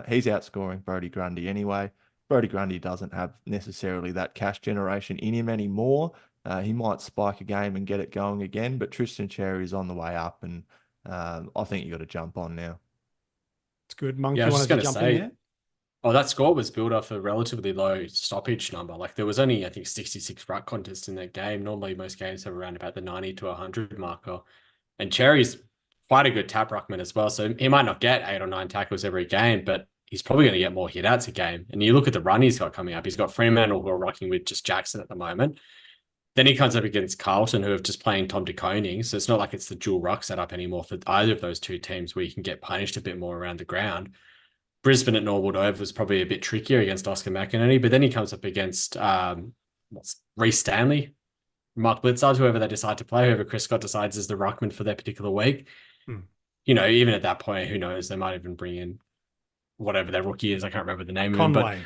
he's outscoring Brodie Grundy anyway. Brodie Grundy doesn't have necessarily that cash generation in him anymore. He might spike a game and get it going again, but Tristan Xerri is on the way up, and I think you got to jump on now. It's good. Monk, yeah, you I was wanted just to going to jump in say, there? that score was built off a relatively low stoppage number. Like there was only, I think, 66 ruck contests in that game. Normally, most games have around about the 90 to 100 marker. And Xerri's quite a good tap ruckman as well. So he might not get 8 or 9 tackles every game, but he's probably going to get more hit-outs a game. And you look at the run he's got coming up. He's got Fremantle who are rocking with just Jackson at the moment. Then he comes up against Carlton, who have just playing Tom de Koning. So it's not like it's the dual ruck setup anymore for either of those two teams where you can get punished a bit more around the ground. Brisbane at Norwood Oval was probably a bit trickier against Oscar McInerney, but then he comes up against Reece Stanley, Mark Blitzard, whoever they decide to play, whoever Chris Scott decides is the ruckman for their particular week. You know, even at that point, who knows? They might even bring in whatever their rookie is. I can't remember the name of him, but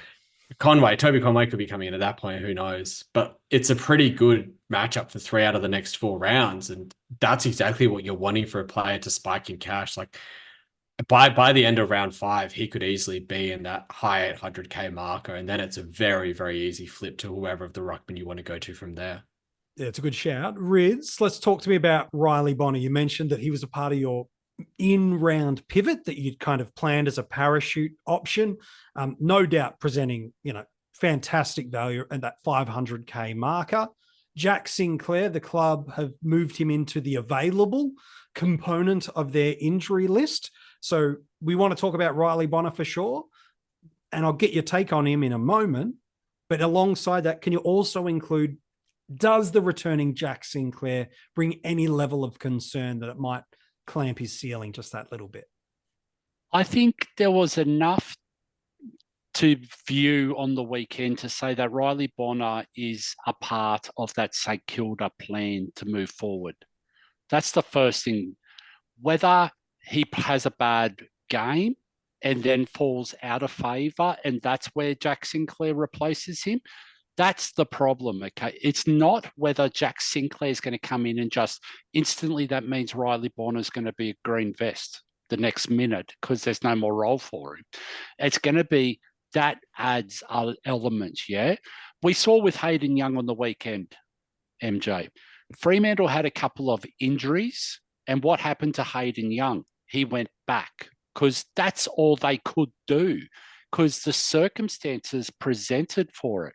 Toby Conway could be coming in at that point. Who knows? But it's a pretty good matchup for 3 out of the next 4 rounds. And that's exactly what you're wanting for a player to spike in cash. Like by the end of round 5, he could easily be in that high 800k marker. And then it's a very, very easy flip to whoever of the ruckman you want to go to from there. Yeah, it's a good shout. Rids, let's talk to me about Riley Bonner. You mentioned that he was a part of your in-round pivot that you'd kind of planned as a parachute option. No doubt presenting, fantastic value and that 500k marker. Jack Sinclair, the club have moved him into the available component of their injury list. So we want to talk about Riley Bonner for sure. And I'll get your take on him in a moment. But alongside that, can you also include, does the returning Jack Sinclair bring any level of concern that it might clamp his ceiling just that little bit? I think there was enough to view on the weekend to say that Riley Bonner is a part of that St Kilda plan to move forward. That's the first thing. Whether he has a bad game and then falls out of favour and that's where Jack Sinclair replaces him, that's the problem, okay? It's not whether Jack Sinclair is going to come in and just instantly that means Riley Bonner is going to be a green vest the next minute because there's no more role for him. It's going to be that adds elements, yeah? We saw with Hayden Young on the weekend, MJ. Fremantle had a couple of injuries, and what happened to Hayden Young? He went back because that's all they could do because the circumstances presented for it.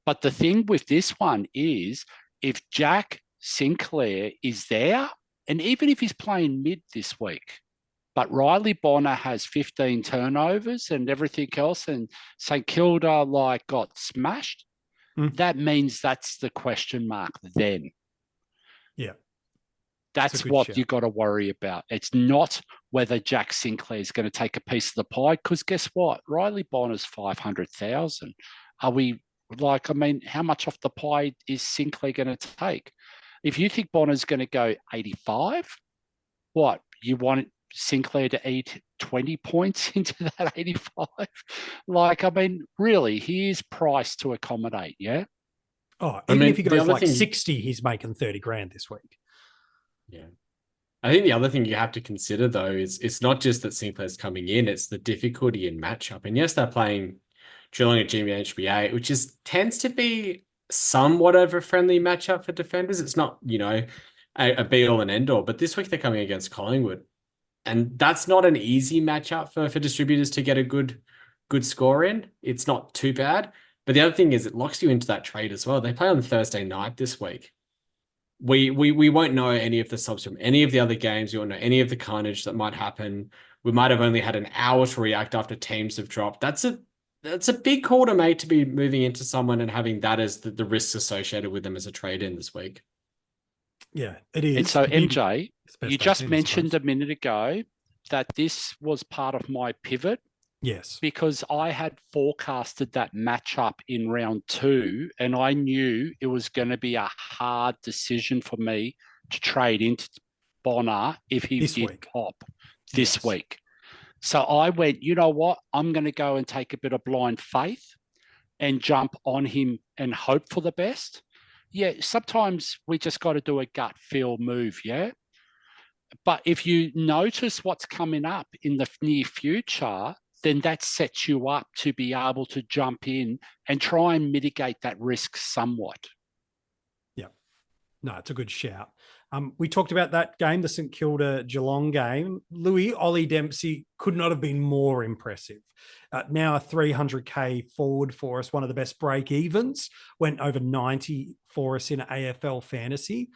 But the thing with this one is if Jack Sinclair is there, and even if he's playing mid this week, but Riley Bonner has 15 turnovers and everything else, and St Kilda got smashed, that means that's the question mark then. Yeah. That's what you got to worry about. It's not whether Jack Sinclair is going to take a piece of the pie, because guess what? Riley Bonner's 500,000. Are we how much off the pie is Sinclair going to take? If you think Bonner's going to go 85, what? You want Sinclair to eat 20 points into that 85? Really, he is priced to accommodate, yeah? Oh, even if he goes 60, he's making 30 grand this week. Yeah. I think the other thing you have to consider, though, is it's not just that Sinclair's coming in, it's the difficulty in matchup. And yes, they're playing Geelong at GMHBA, which tends to be somewhat of a friendly matchup for defenders. It's not, a be-all and end-all. But this week they're coming against Collingwood. And that's not an easy matchup for distributors to get a good score in. It's not too bad. But the other thing is it locks you into that trade as well. They play on Thursday night this week. We won't know any of the subs from any of the other games. We won't know any of the carnage that might happen. We might have only had an hour to react after teams have dropped. That's a big call to make, to be moving into someone and having that as the risks associated with them as a trade-in this week. Yeah, it is. And so, MJ, you just mentioned a minute ago that this was part of my pivot. Yes. Because I had forecasted that matchup in round 2, and I knew it was going to be a hard decision for me to trade into Bonner if he did pop this week. So I went, you know what? I'm going to go and take a bit of blind faith and jump on him and hope for the best. Yeah, sometimes we just got to do a gut feel move, yeah? But if you notice what's coming up in the near future, then that sets you up to be able to jump in and try and mitigate that risk somewhat. Yeah. No, it's a good shout. We talked about that game, the St Kilda Geelong game. Ollie Dempsey could not have been more impressive. Now a 300K forward for us, one of the best break-evens, went over 90 for us in AFL Fantasy.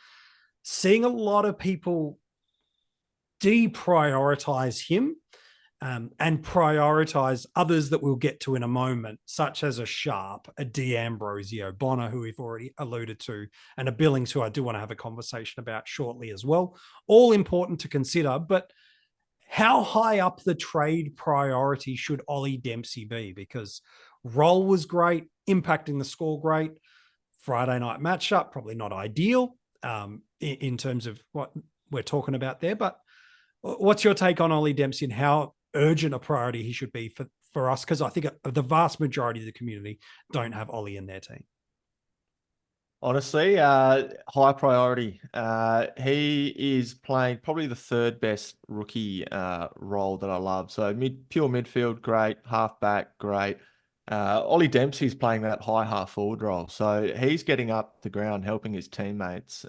Seeing a lot of people deprioritize him and prioritize others that we'll get to in a moment, such as a Sharp, a D'Ambrosio, Bonner, who we've already alluded to, and a Billings, who I do want to have a conversation about shortly as well. All important to consider, but how high up the trade priority should Ollie Dempsey be? Because role was great, impacting the score great. Friday night matchup, probably not ideal in terms of what we're talking about there. But what's your take on Ollie Dempsey and how urgent a priority he should be for us? Because I think the vast majority of the community don't have Ollie in their team. Honestly, high priority. He is playing probably the third best rookie role that I love. So pure midfield, great. Halfback, great. Ollie Dempsey's playing that high half forward role. So he's getting up the ground, helping his teammates,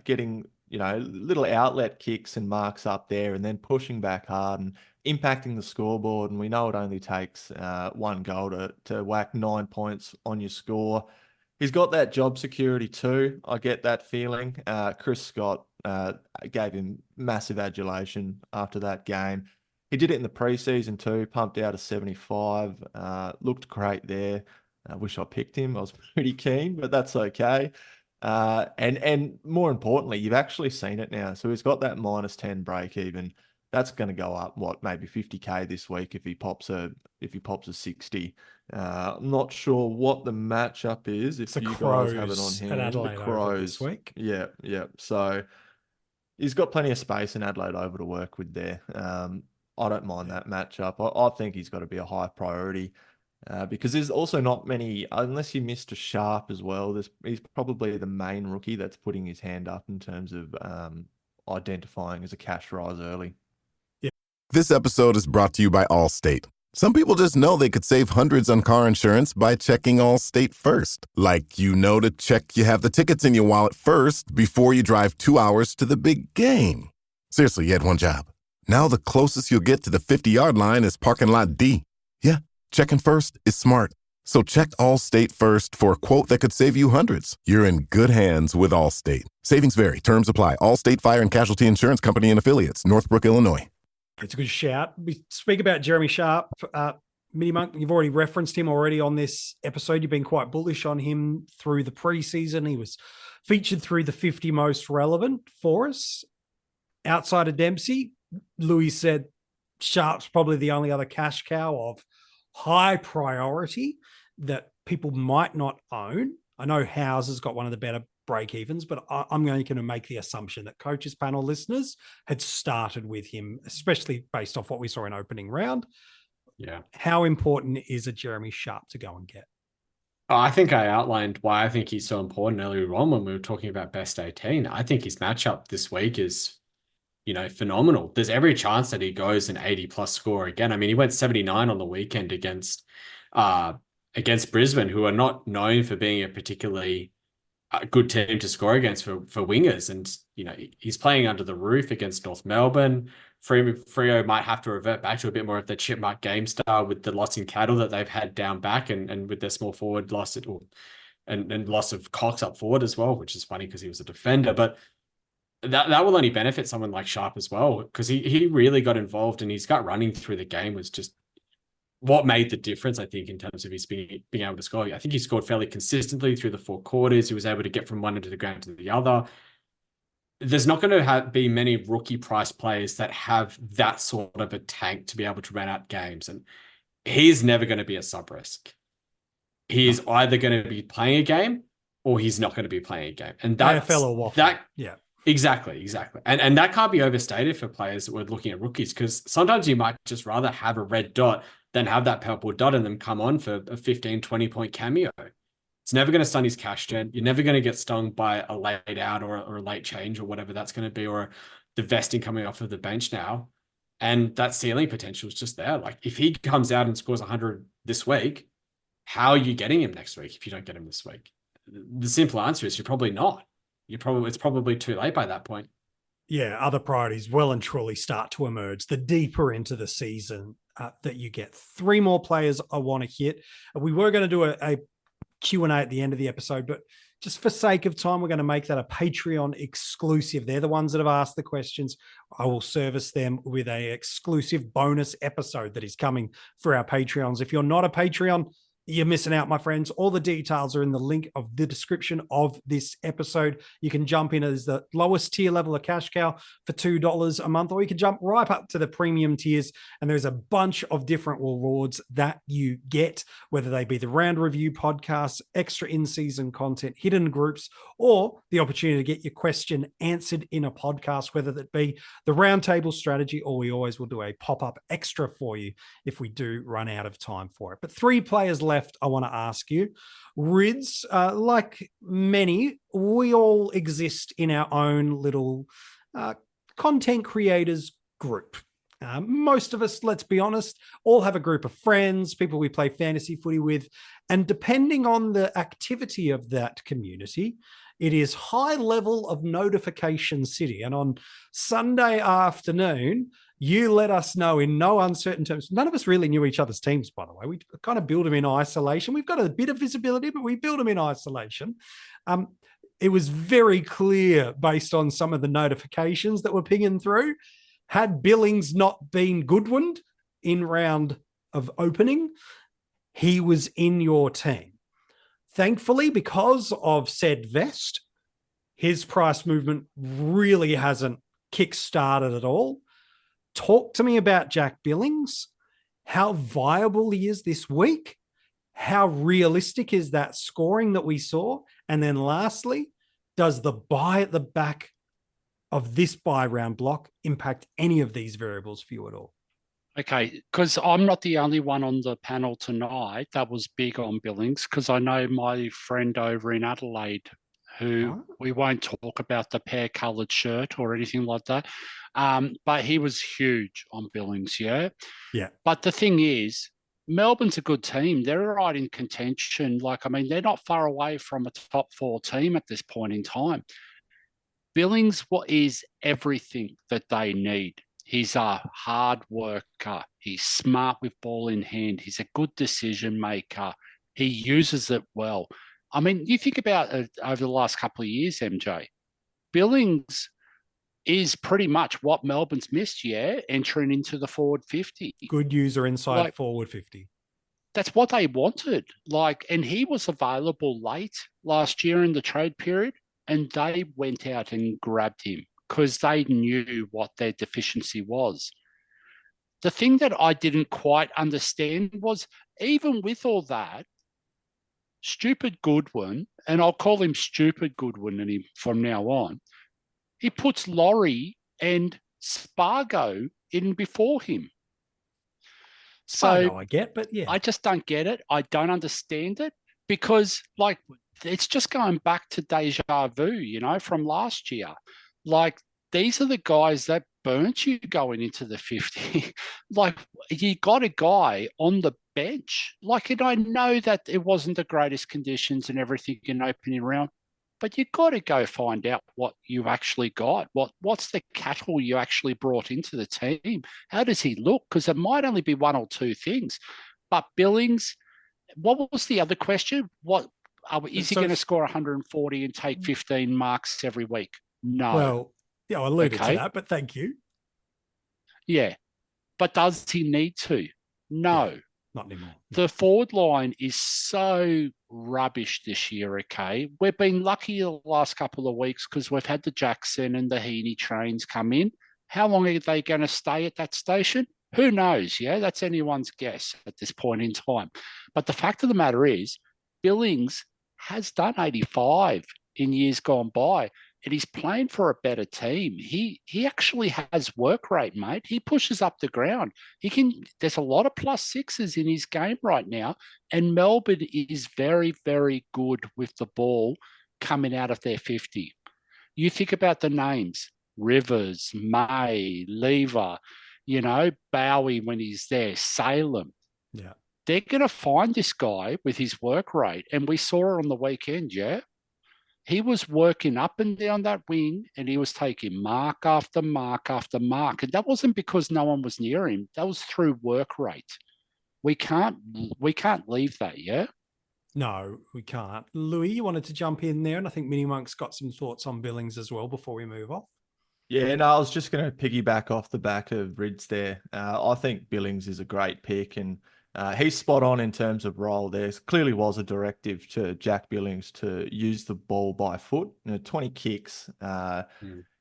getting little outlet kicks and marks up there, and then pushing back hard and impacting the scoreboard. And we know it only takes one goal to whack 9 points on your score. He's got that job security too. I get that feeling. Chris Scott gave him massive adulation after that game. He did it in the preseason too, pumped out a 75, looked great there. I wish I picked him. I was pretty keen, but that's okay. And more importantly, you've actually seen it now. So he's got that -10 break even. That's going to go up, maybe 50K this week if he pops a 60. I'm not sure what the matchup is. If you guys have it on hand, Adelaide the Crows this week. Yeah. So he's got plenty of space in Adelaide Oval to work with there. I don't mind that matchup. I think he's got to be a high priority because there's also not many, unless you missed a Sharp as well. He's probably the main rookie that's putting his hand up in terms of identifying as a cash rise early. This episode is brought to you by Allstate. Some people just know they could save hundreds on car insurance by checking Allstate first. Like, to check you have the tickets in your wallet first before you drive 2 hours to the big game. Seriously, you had one job. Now the closest you'll get to the 50-yard line is parking lot D. Yeah, checking first is smart. So check Allstate first for a quote that could save you hundreds. You're in good hands with Allstate. Savings vary. Terms apply. Allstate Fire and Casualty Insurance Company and Affiliates. Northbrook, Illinois. It's a good shout. We speak about Jeremy Sharp. MiniMonk, you've already referenced him already on this episode. You've been quite bullish on him through the preseason. He was featured through the 50 most relevant for us. Outside of Dempsey, Louis said Sharp's probably the only other cash cow of high priority that people might not own. I know Howes has got one of the better break evens, but I'm going to make the assumption that coaches panel listeners had started with him, especially based off what we saw in opening round. Yeah. How important is a Jeremy Sharp to go and get? I think I outlined why I think he's so important earlier on when we were talking about best 18. I think his matchup this week is, phenomenal. There's every chance that he goes an 80-plus score again. I mean, he went 79 on the weekend against Brisbane, who are not known for being a particularly good team to score against for wingers. And, he's playing under the roof against North Melbourne. Freo might have to revert back to a bit more of the chipmunk game style with the loss in cattle that they've had down back and with their small forward loss and loss of Cox up forward as well, which is funny because he was a defender. But that will only benefit someone like Sharp as well, because he really got involved, and his gut running through the game was just what made the difference, I think, in terms of his being able to score. I think he scored fairly consistently through the 4 quarters. He was able to get from one end of the ground to the other. There's not going to be many rookie price players that have that sort of a tank to be able to run out games. And he's never going to be a sub risk. He is either going to be playing a game or he's not going to be playing a game. And that's AFL or waffle. Yeah. Exactly. And that can't be overstated for players that were looking at rookies, because sometimes you might just rather have a red dot than have that purple dot and them come on for a 15, 20-point cameo. It's never going to stun his cash gen. You're never going to get stung by a late out or a late change or whatever that's going to be, or the vesting coming off of the bench now. And that ceiling potential is just there. Like, if he comes out and scores 100 this week, how are you getting him next week if you don't get him this week? The simple answer is you're probably not. It's probably too late by that point. Yeah, other priorities well and truly start to emerge the deeper into the season that you get. 3 more players I want to hit. We were going to do a Q&A at the end of the episode, but just for sake of time, we're going to make that a Patreon exclusive. They're the ones that have asked the questions. I will service them with a exclusive bonus episode that is coming for our Patreons. If you're not a Patreon, you're missing out, my friends. All the details are in the link of the description of this episode. You can jump in as the lowest tier level of cash cow for $2 a month, or you can jump right up to the premium tiers. And there's a bunch of different rewards that you get, whether they be the round review podcasts, extra in-season content, hidden groups, or the opportunity to get your question answered in a podcast, whether that be the Roundtable strategy, or we always will do a pop-up extra for you if we do run out of time for it. But 3 players left I want to ask you. Rids, like many, we all exist in our own little content creators group. Most of us, let's be honest, all have a group of friends, people we play fantasy footy with, and depending on the activity of that community, it is high level of notification city. And on Sunday afternoon, you let us know in no uncertain terms. None of us really knew each other's teams, by the way. We kind of build them in isolation. We've got a bit of visibility, but we build them in isolation. It was very clear based on some of the notifications that were pinging through Had Billings not been Goodwin in round of opening, he was in your team. Thankfully, because of said vest, his price movement really hasn't kick-started at all. Talk to me about Jack Billings, how viable he is this week, how realistic is that scoring that we saw? And then lastly, does the buy at the back of this buy round block impact any of these variables for you at all? Okay, because I'm not the only one on the panel tonight that was big on Billings, because I know my friend over in Adelaide, who we won't talk about the pear-coloured shirt or anything like that, but he was huge on Billings, yeah? Yeah. But the thing is, Melbourne's a good team. They're right in contention. They're not far away from a top 4 team at this point in time. Billings is everything that they need. He's a hard worker. He's smart with ball in hand. He's a good decision maker. He uses it well. I mean, you think about it over the last couple of years, MJ, Billings is pretty much what Melbourne's missed, entering into the forward 50. Good user inside forward 50. That's what they wanted. And he was available late last year in the trade period, and they went out and grabbed him because they knew what their deficiency was. The thing that I didn't quite understand was, even with all that, stupid Goodwin, and I'll call him stupid Goodwin from now on, he puts Laurie and Spargo in before him. Spargo, I get, but yeah. I just don't get it. I don't understand it because, it's just going back to deja vu, from last year. These are the guys that burnt you going into the 50. You got a guy on the bench. And I know that it wasn't the greatest conditions and everything in opening round, but you got to go find out what you actually got. What's the cattle you actually brought into the team? How does he look? Because it might only be one or two things. But Billings, what was the other question? Is he going to score 140 and take 15 marks every week? No. Well, yeah, I alluded to that, but thank you. Yeah. But does he need to? No. Yeah, not anymore. The forward line is so rubbish this year, okay? We've been lucky the last couple of weeks because we've had the Jackson and the Heaney trains come in. How long are they going to stay at that station? Who knows, yeah? That's anyone's guess at this point in time. But the fact of the matter is, Billings has done 85 in years gone by, and he's playing for a better team. He actually has work rate, mate. He pushes up the ground. There's a lot of +6s in his game right now, and Melbourne is very, very good with the ball coming out of their 50. You think about the names: Rivers, May, Lever, Bowie when he's there, Salem. Yeah. They're going to find this guy with his work rate. And we saw it on the weekend, yeah? He was working up and down that wing and he was taking mark after mark after mark. And that wasn't because no one was near him. That was through work rate. We can't leave that, yeah? No, we can't. Louis, you wanted to jump in there, and I think MiniMonk's got some thoughts on Billings as well before we move off. Yeah, no, I was just going to piggyback off the back of Rids there. I think Billings is a great pick, and he's spot on in terms of role. There clearly was a directive to Jack Billings to use the ball by foot. 20 kicks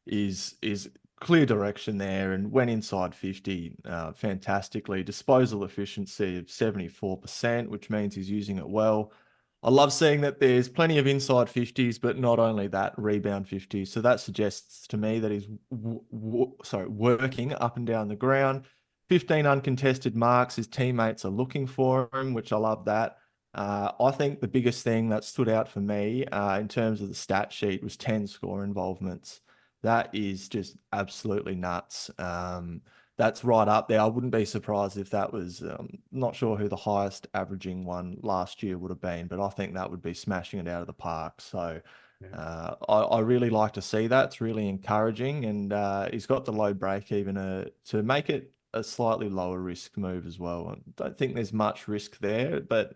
is clear direction there, and went inside 50 fantastically. Disposal efficiency of 74%, which means he's using it well. I love seeing that there's plenty of inside 50s, but not only that, rebound 50s. So that suggests to me that he's working up and down the ground. 15 uncontested marks. His teammates are looking for him, which I love that. I think the biggest thing that stood out for me in terms of the stat sheet was 10 score involvements. That is just absolutely nuts. That's right up there. I wouldn't be surprised if that was, not sure who the highest averaging one last year would have been, but I think that would be smashing it out of the park. So I really like to see that. It's really encouraging, and he's got the low break even to make it a slightly lower risk move as well. I don't think there's much risk there, but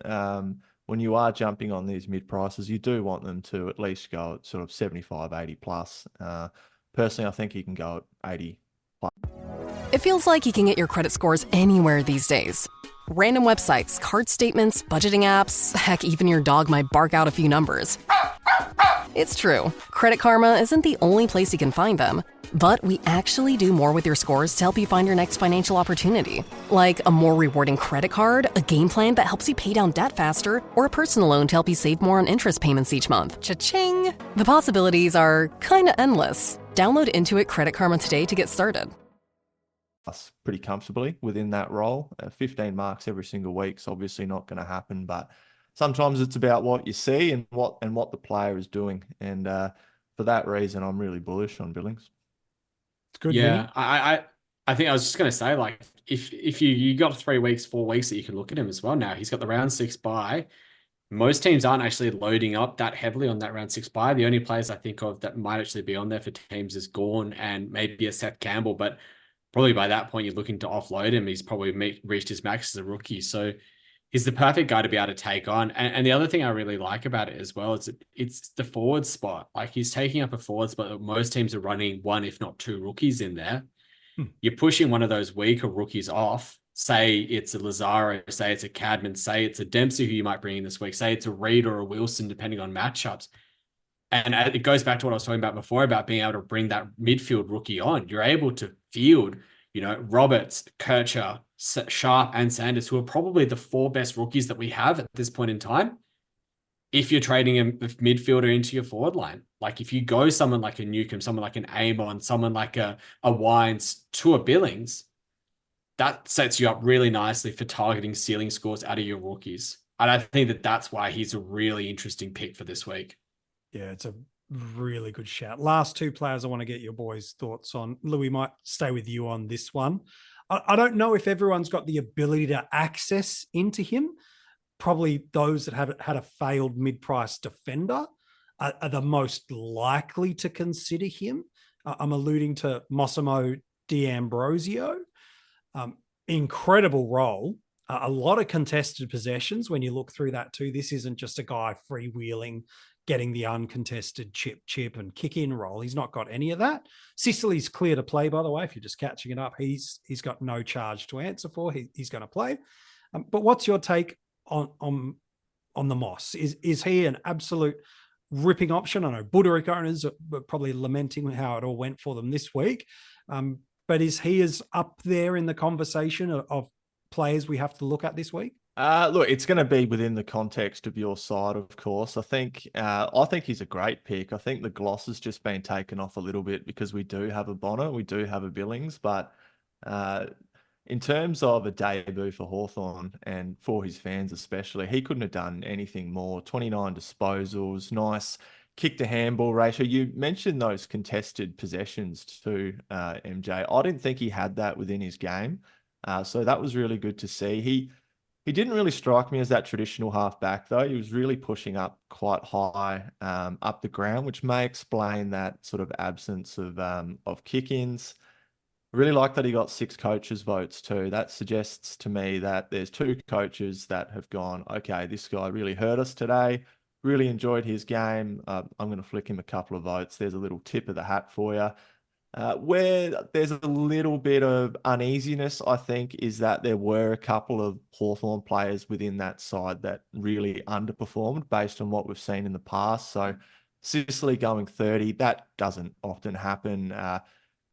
when you are jumping on these mid prices, you do want them to at least go at sort of 75, 80 plus. Personally, I think he can go at 80 plus. It feels like you can get your credit scores anywhere these days. Random websites, card statements, budgeting apps, heck, even your dog might bark out a few numbers. It's true. Credit Karma isn't the only place you can find them. But we actually do more with your scores to help you find your next financial opportunity. Like a more rewarding credit card, a game plan that helps you pay down debt faster, or a personal loan to help you save more on interest payments each month. Cha-ching! The possibilities are kinda endless. Download Intuit Credit Karma today to get started. Us pretty comfortably within that role. 15 marks every single week's obviously not going to happen, but sometimes it's about what you see and what the player is doing. And for that reason, I'm really bullish on Billings. It's good. Yeah, I think I was just going to say, like, if you got 3 weeks, 4 weeks that you can look at him as well now. He's got the round 6 bye. Most teams aren't actually loading up that heavily on that round 6 bye. The only players I think of that might actually be on there for teams is Gawn and maybe a Seth Campbell, but probably by that point you're looking to offload him. He's probably reached his max as a rookie. So he's the perfect guy to be able to take on. And the other thing I really like about it as well is it's the forward spot. Like, he's taking up a forward spot that most teams are running 1, if not 2 rookies in there. You're pushing one of those weaker rookies off. Say it's a Lazaro, say it's a Cadman, say it's a Dempsey who you might bring in this week, say it's a Reed or a Wilson, depending on matchups. And it goes back to what I was talking about before about being able to bring that midfield rookie on. You're able to field, Roberts, Kircher, Sharp, and Sanders, who are probably the 4 best rookies that we have at this point in time. If you're trading a midfielder into your forward line, like if you go someone like a Newcomb, someone like an Amon, someone like a Wines to a Billings, that sets you up really nicely for targeting ceiling scores out of your rookies. And I think that that's why he's a really interesting pick for this week. Yeah, it's a really good shout. Last 2 players I want to get your boys' thoughts on. Louis, might stay with you on this one. I don't know if everyone's got the ability to access into him. Probably those that have had a failed mid-price defender are the most likely to consider him. I'm alluding to Massimo D'Ambrosio. Incredible role. A lot of contested possessions when you look through that too. This isn't just a guy freewheeling, getting the uncontested chip and kick in role. He's not got any of that. Sicily's clear to play, by the way. If you're just catching it up, he's got no charge to answer for. He's going to play. But what's your take on the Moss? Is he an absolute ripping option? I know Buderick owners are probably lamenting how it all went for them this week. But is he as up there in the conversation of players we have to look at this week? Look, it's going to be within the context of your side, of course. I think he's a great pick. I think the gloss has just been taken off a little bit because we do have a Bonner, we do have a Billings, but in terms of a debut for Hawthorn and for his fans especially, he couldn't have done anything more. 29 disposals, nice kick to handball ratio. You mentioned those contested possessions too, MJ. I didn't think he had that within his game. So that was really good to see. He didn't really strike me as that traditional halfback, though. He was really pushing up quite high up the ground, which may explain that sort of absence of kick-ins. I really like that he got 6 coaches' votes too. That suggests to me that there's 2 coaches that have gone, okay, this guy really hurt us today. Really enjoyed his game. I'm going to flick him a couple of votes. There's a little tip of the hat for you. Where there's a little bit of uneasiness, I think, is that there were a couple of Hawthorn players within that side that really underperformed based on what we've seen in the past. So Sicily going 30, that doesn't often happen.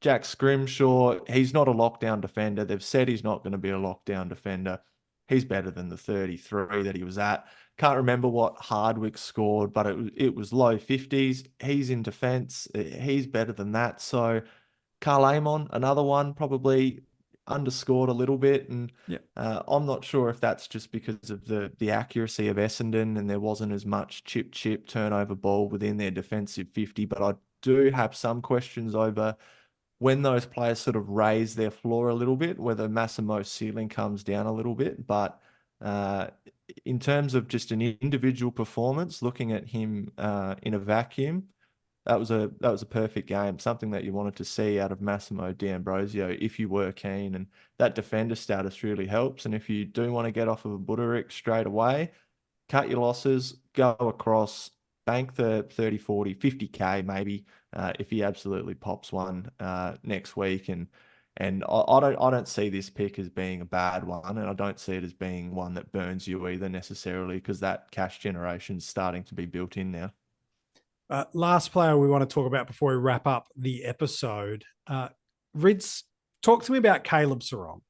Jack Scrimshaw, he's not a lockdown defender. They've said he's not going to be a lockdown defender. He's better than the 33 that he was at. Can't remember what Hardwick scored, but it was low 50s. He's in defence. He's better than that. So Carl Amon, another one, probably underscored a little bit. And I'm not sure if that's just because of the accuracy of Essendon and there wasn't as much chip turnover ball within their defensive 50. But I do have some questions over when those players sort of raise their floor a little bit, whether Massimo's ceiling comes down a little bit. But in terms of just an individual performance, looking at him in a vacuum, that was a perfect game, something that you wanted to see out of Massimo D'Ambrosio if you were keen, and that defender status really helps. And if you do want to get off of a Buderick straight away, cut your losses, go across, bank the 30, 40, 50K maybe if he absolutely pops one next week and And I don't see this pick as being a bad one, and I don't see it as being one that burns you either necessarily, because that cash generation is starting to be built in now. Last player we want to talk about before we wrap up the episode. Rids, talk to me about Caleb Serong.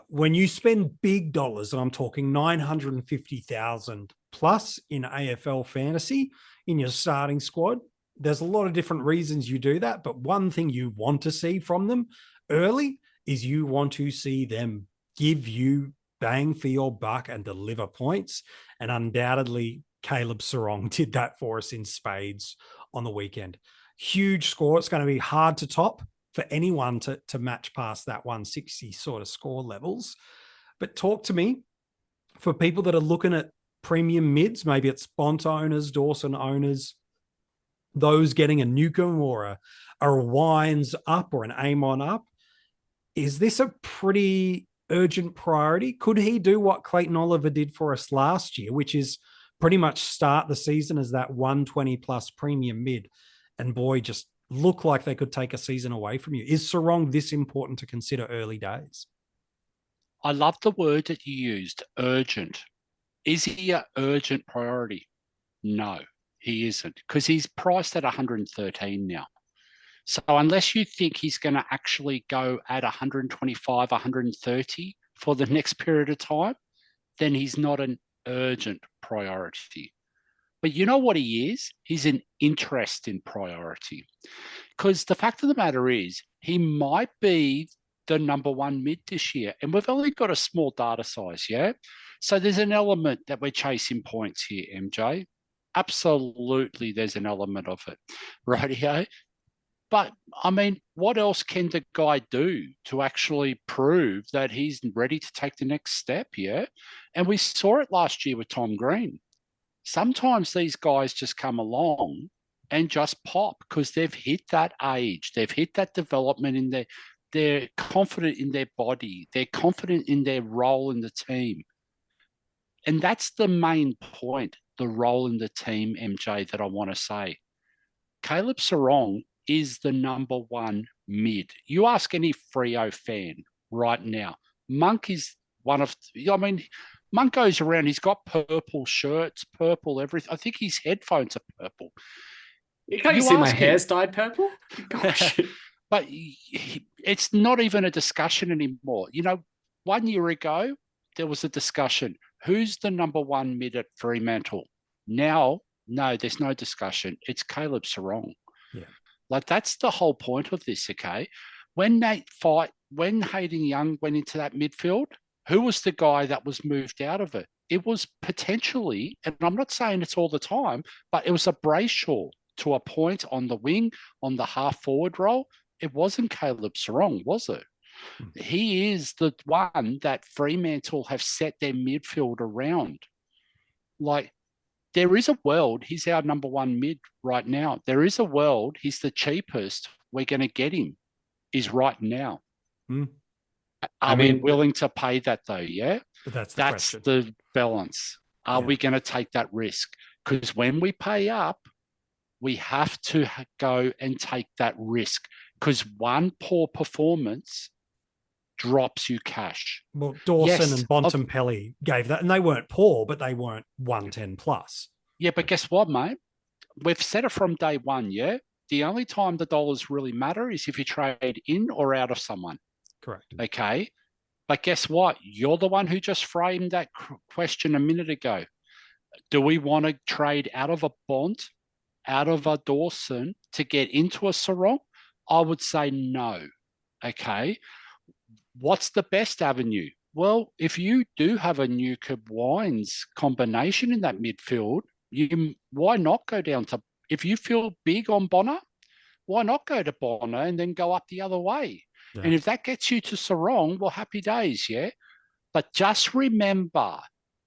When you spend big dollars, and I'm talking 950,000 plus in AFL fantasy in your starting squad, there's a lot of different reasons you do that. But one thing you want to see from them early is you want to see them give you bang for your buck and deliver points. And undoubtedly, Caleb Serong did that for us in spades on the weekend. Huge score. It's going to be hard to top for anyone to match past that 160 sort of score levels. But talk to me, for people that are looking at premium mids, maybe it's Bont owners, Dawson owners, those getting a Newcomb or a Wines up or an Amon up, is this a pretty urgent priority? Could he do what Clayton Oliver did for us last year, which is pretty much start the season as that 120 plus premium mid, and boy, just look like they could take a season away from you? Is Serong this important to consider early days? I love the word that you used, urgent. Is he an urgent priority? No, he isn't, because he's priced at 113 now. So unless you think he's going to actually go at 125, 130 for the next period of time, then he's not an urgent priority. But you know what he is? He's an interesting priority. Because the fact of the matter is, he might be the number one mid this year. And we've only got a small data size, yeah? So there's an element that we're chasing points here, MJ. Absolutely, there's an element of it, rightio? But, I mean, what else can the guy do to actually prove that he's ready to take the next step, yeah? And we saw it last year with Tom Green. Sometimes these guys just come along and just pop because they've hit that age. They've hit that development in they're confident in their body. They're confident in their role in the team. And that's the main point, the role in the team, MJ, that I want to say. Caleb Serong is the number one mid. You ask any Freo fan right now, Monk is one of, Monk goes around, he's got purple shirts, purple everything. I think his headphones are purple. Can't you see my hair's dyed purple? Gosh. But it's not even a discussion anymore. 1 year ago, there was a discussion. Who's the number one mid at Fremantle? Now, no, there's no discussion. It's Caleb Serong. Yeah. Like, that's the whole point of this, okay? When Hayden Young went into that midfield, who was the guy that was moved out of it? It was potentially, and I'm not saying it's all the time, but it was a Brayshaw to a point on the wing, on the half-forward role. It wasn't Caleb Serong, was it? He is the one that Fremantle have set their midfield around. Like, there is a world, he's our number one mid right now. There is a world, he's the cheapest we're going to get him, is right now. Are we willing to pay that though, yeah? That's the balance. Are we going to take that risk? Because when we pay up, we have to go and take that risk, because one poor performance drops you cash. Well, Dawson and Bontempelli gave that, and they weren't poor, but they weren't 110 plus. Yeah, but guess what, mate? We've said it from day one, yeah? The only time the dollars really matter is if you trade in or out of someone. Correct. Okay? But guess what? You're the one who just framed that question a minute ago. Do we want to trade out of a Bont, out of a Dawson to get into a Serong? I would say no. Okay? What's the best avenue? Well, if you do have a Newcomb Wines combination in that midfield, why not go down to, if you feel big on Bonner, why not go to Bonner and then go up the other way? Yeah. And if that gets you to Serong, well, happy days, yeah? But just remember,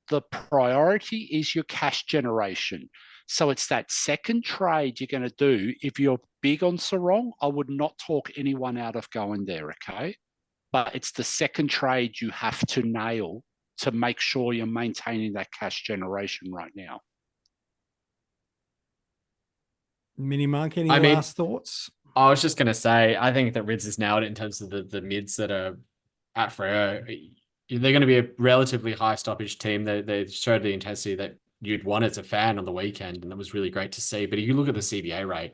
the priority is your cash generation. So it's that second trade you're going to do. If you're big on Serong, I would not talk anyone out of going there, okay? But it's the second trade you have to nail to make sure you're maintaining that cash generation right now. MiniMonk, any last thoughts? I was just going to say, I think that Rids has nailed it in terms of the mids that are at Freo. They're going to be a relatively high stoppage team. They showed the intensity that you'd want as a fan on the weekend, and that was really great to see. But if you look at the CBA rate,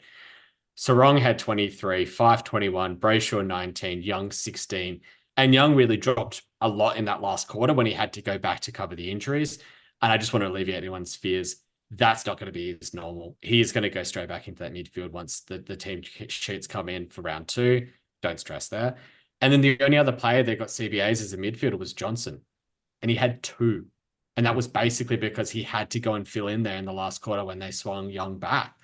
Serong had 23, 521, Brayshaw 19, Young 16. And Young really dropped a lot in that last quarter when he had to go back to cover the injuries. And I just want to alleviate anyone's fears. That's not going to be his normal. He is going to go straight back into that midfield once the team sheets come in for round 2. Don't stress there. And then the only other player that got CBAs as a midfielder was Johnson. And he had 2. And that was basically because he had to go and fill in there in the last quarter when they swung Young back.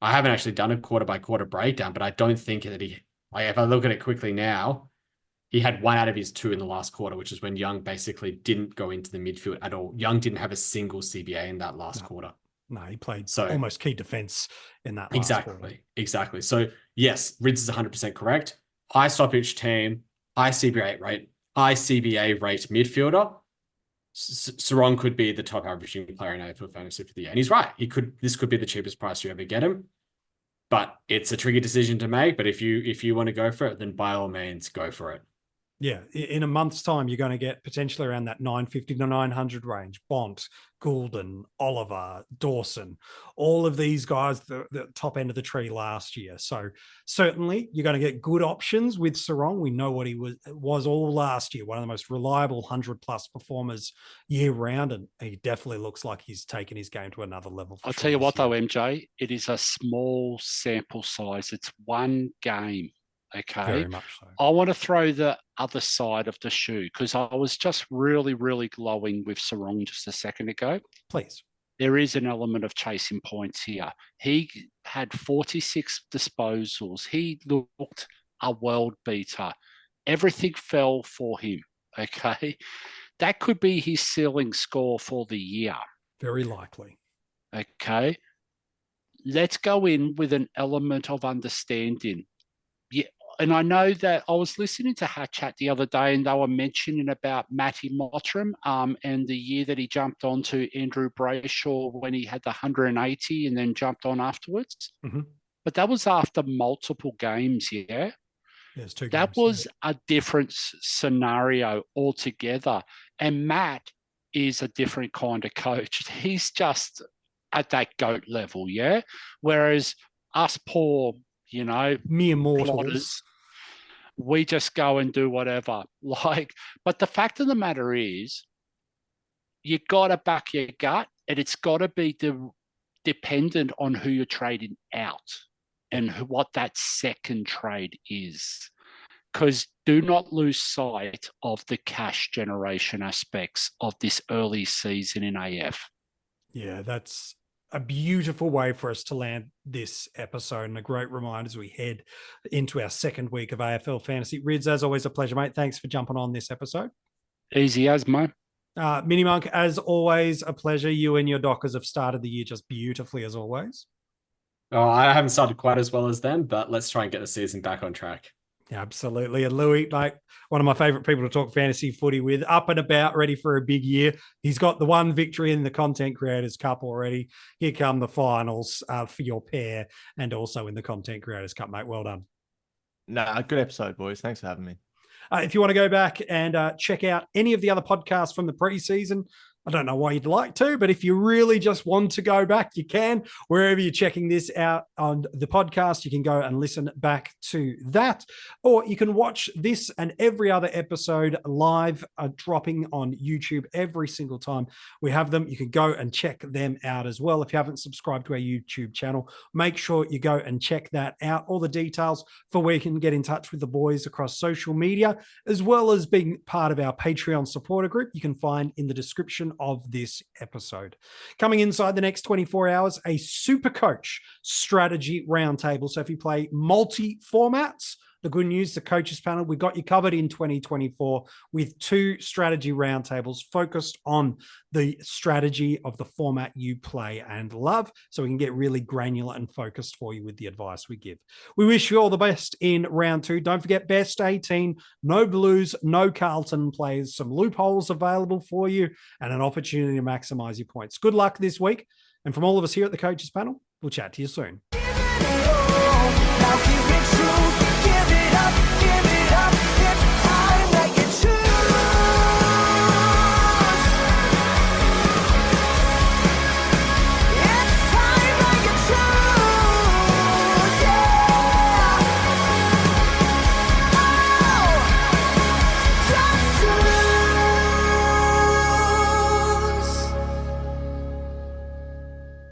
I haven't actually done a quarter-by-quarter breakdown, but I don't think that if I look at it quickly now, he had 1 out of his 2 in the last quarter, which is when Young basically didn't go into the midfield at all. Young didn't have a single CBA in that last quarter. No, he played almost key defense in that last quarter. Exactly. So, yes, Rids is 100% correct. High stoppage team, high CBA rate midfielder. Serong could be the top averaging player in AFL Fantasy for the year. And he's right. This could be the cheapest price you ever get him. But it's a tricky decision to make. But if you want to go for it, then by all means, go for it. Yeah, in a month's time, you're going to get potentially around that 950 to 900 range. Bont, Goulden, Oliver, Dawson, all of these guys, the top end of the tree last year. So certainly you're going to get good options with Serong. We know what he was all last year, one of the most reliable 100-plus performers year round, and he definitely looks like he's taken his game to another level. I'll tell you what, though, MJ, it is a small sample size. It's one game. Okay. Very much so. I want to throw the other side of the shoe because I was just really, really glowing with Serong just a second ago. Please. There is an element of chasing points here. He had 46 disposals. He looked a world beater. Everything fell for him. Okay. That could be his ceiling score for the year. Very likely. Okay. Let's go in with an element of understanding. Yeah. And I know that I was listening to Hat Chat the other day and they were mentioning about Matty Mottram and the year that he jumped onto Andrew Brayshaw when he had the 180 and then jumped on afterwards. Mm-hmm. But that was after multiple games, yeah? Yes, 2 games. That was a different scenario altogether. And Matt is a different kind of coach. He's just at that GOAT level, yeah? Whereas us poor... mere mortals, plotters, we just go and do whatever. But the fact of the matter is, you got to back your gut, and it's got to be dependent on who you're trading out and what that second trade is. Because do not lose sight of the cash generation aspects of this early season in AF. Yeah, that's a beautiful way for us to land this episode and a great reminder as we head into our second week of AFL Fantasy. Rids, as always, a pleasure, mate. Thanks for jumping on this episode. Easy as, mate. MiniMonk, as always, a pleasure. You and your Dockers have started the year just beautifully, as always. Oh, I haven't started quite as well as them, but let's try and get the season back on track. Absolutely. And Louis, like one of my favorite people to talk fantasy footy with, up and about, ready for a big year. He's got the one victory in the Content Creators Cup already. Here come the finals for your pair and also in the Content Creators Cup, mate. Well done. Nah, good episode, boys. Thanks for having me. If you want to go back and check out any of the other podcasts from the preseason, I don't know why you'd like to, but if you really just want to go back, you can. Wherever you're checking this out on the podcast, you can go and listen back to that. Or you can watch this and every other episode live, dropping on YouTube every single time we have them. You can go and check them out as well. If you haven't subscribed to our YouTube channel, make sure you go and check that out. All the details for where you can get in touch with the boys across social media, as well as being part of our Patreon supporter group, you can find in the description of this episode. Coming inside the next 24 hours, a super coach strategy roundtable. So if you play multi-formats, the good news, the coaches panel, we got you covered in 2024 with 2 strategy roundtables focused on the strategy of the format you play and love, so we can get really granular and focused for you with the advice we give. We wish you all the best in round 2. Don't forget, best 18, no Blues, no Carlton players, some loopholes available for you and an opportunity to maximize your points. Good luck this week. And from all of us here at the coaches panel, we'll chat to you soon.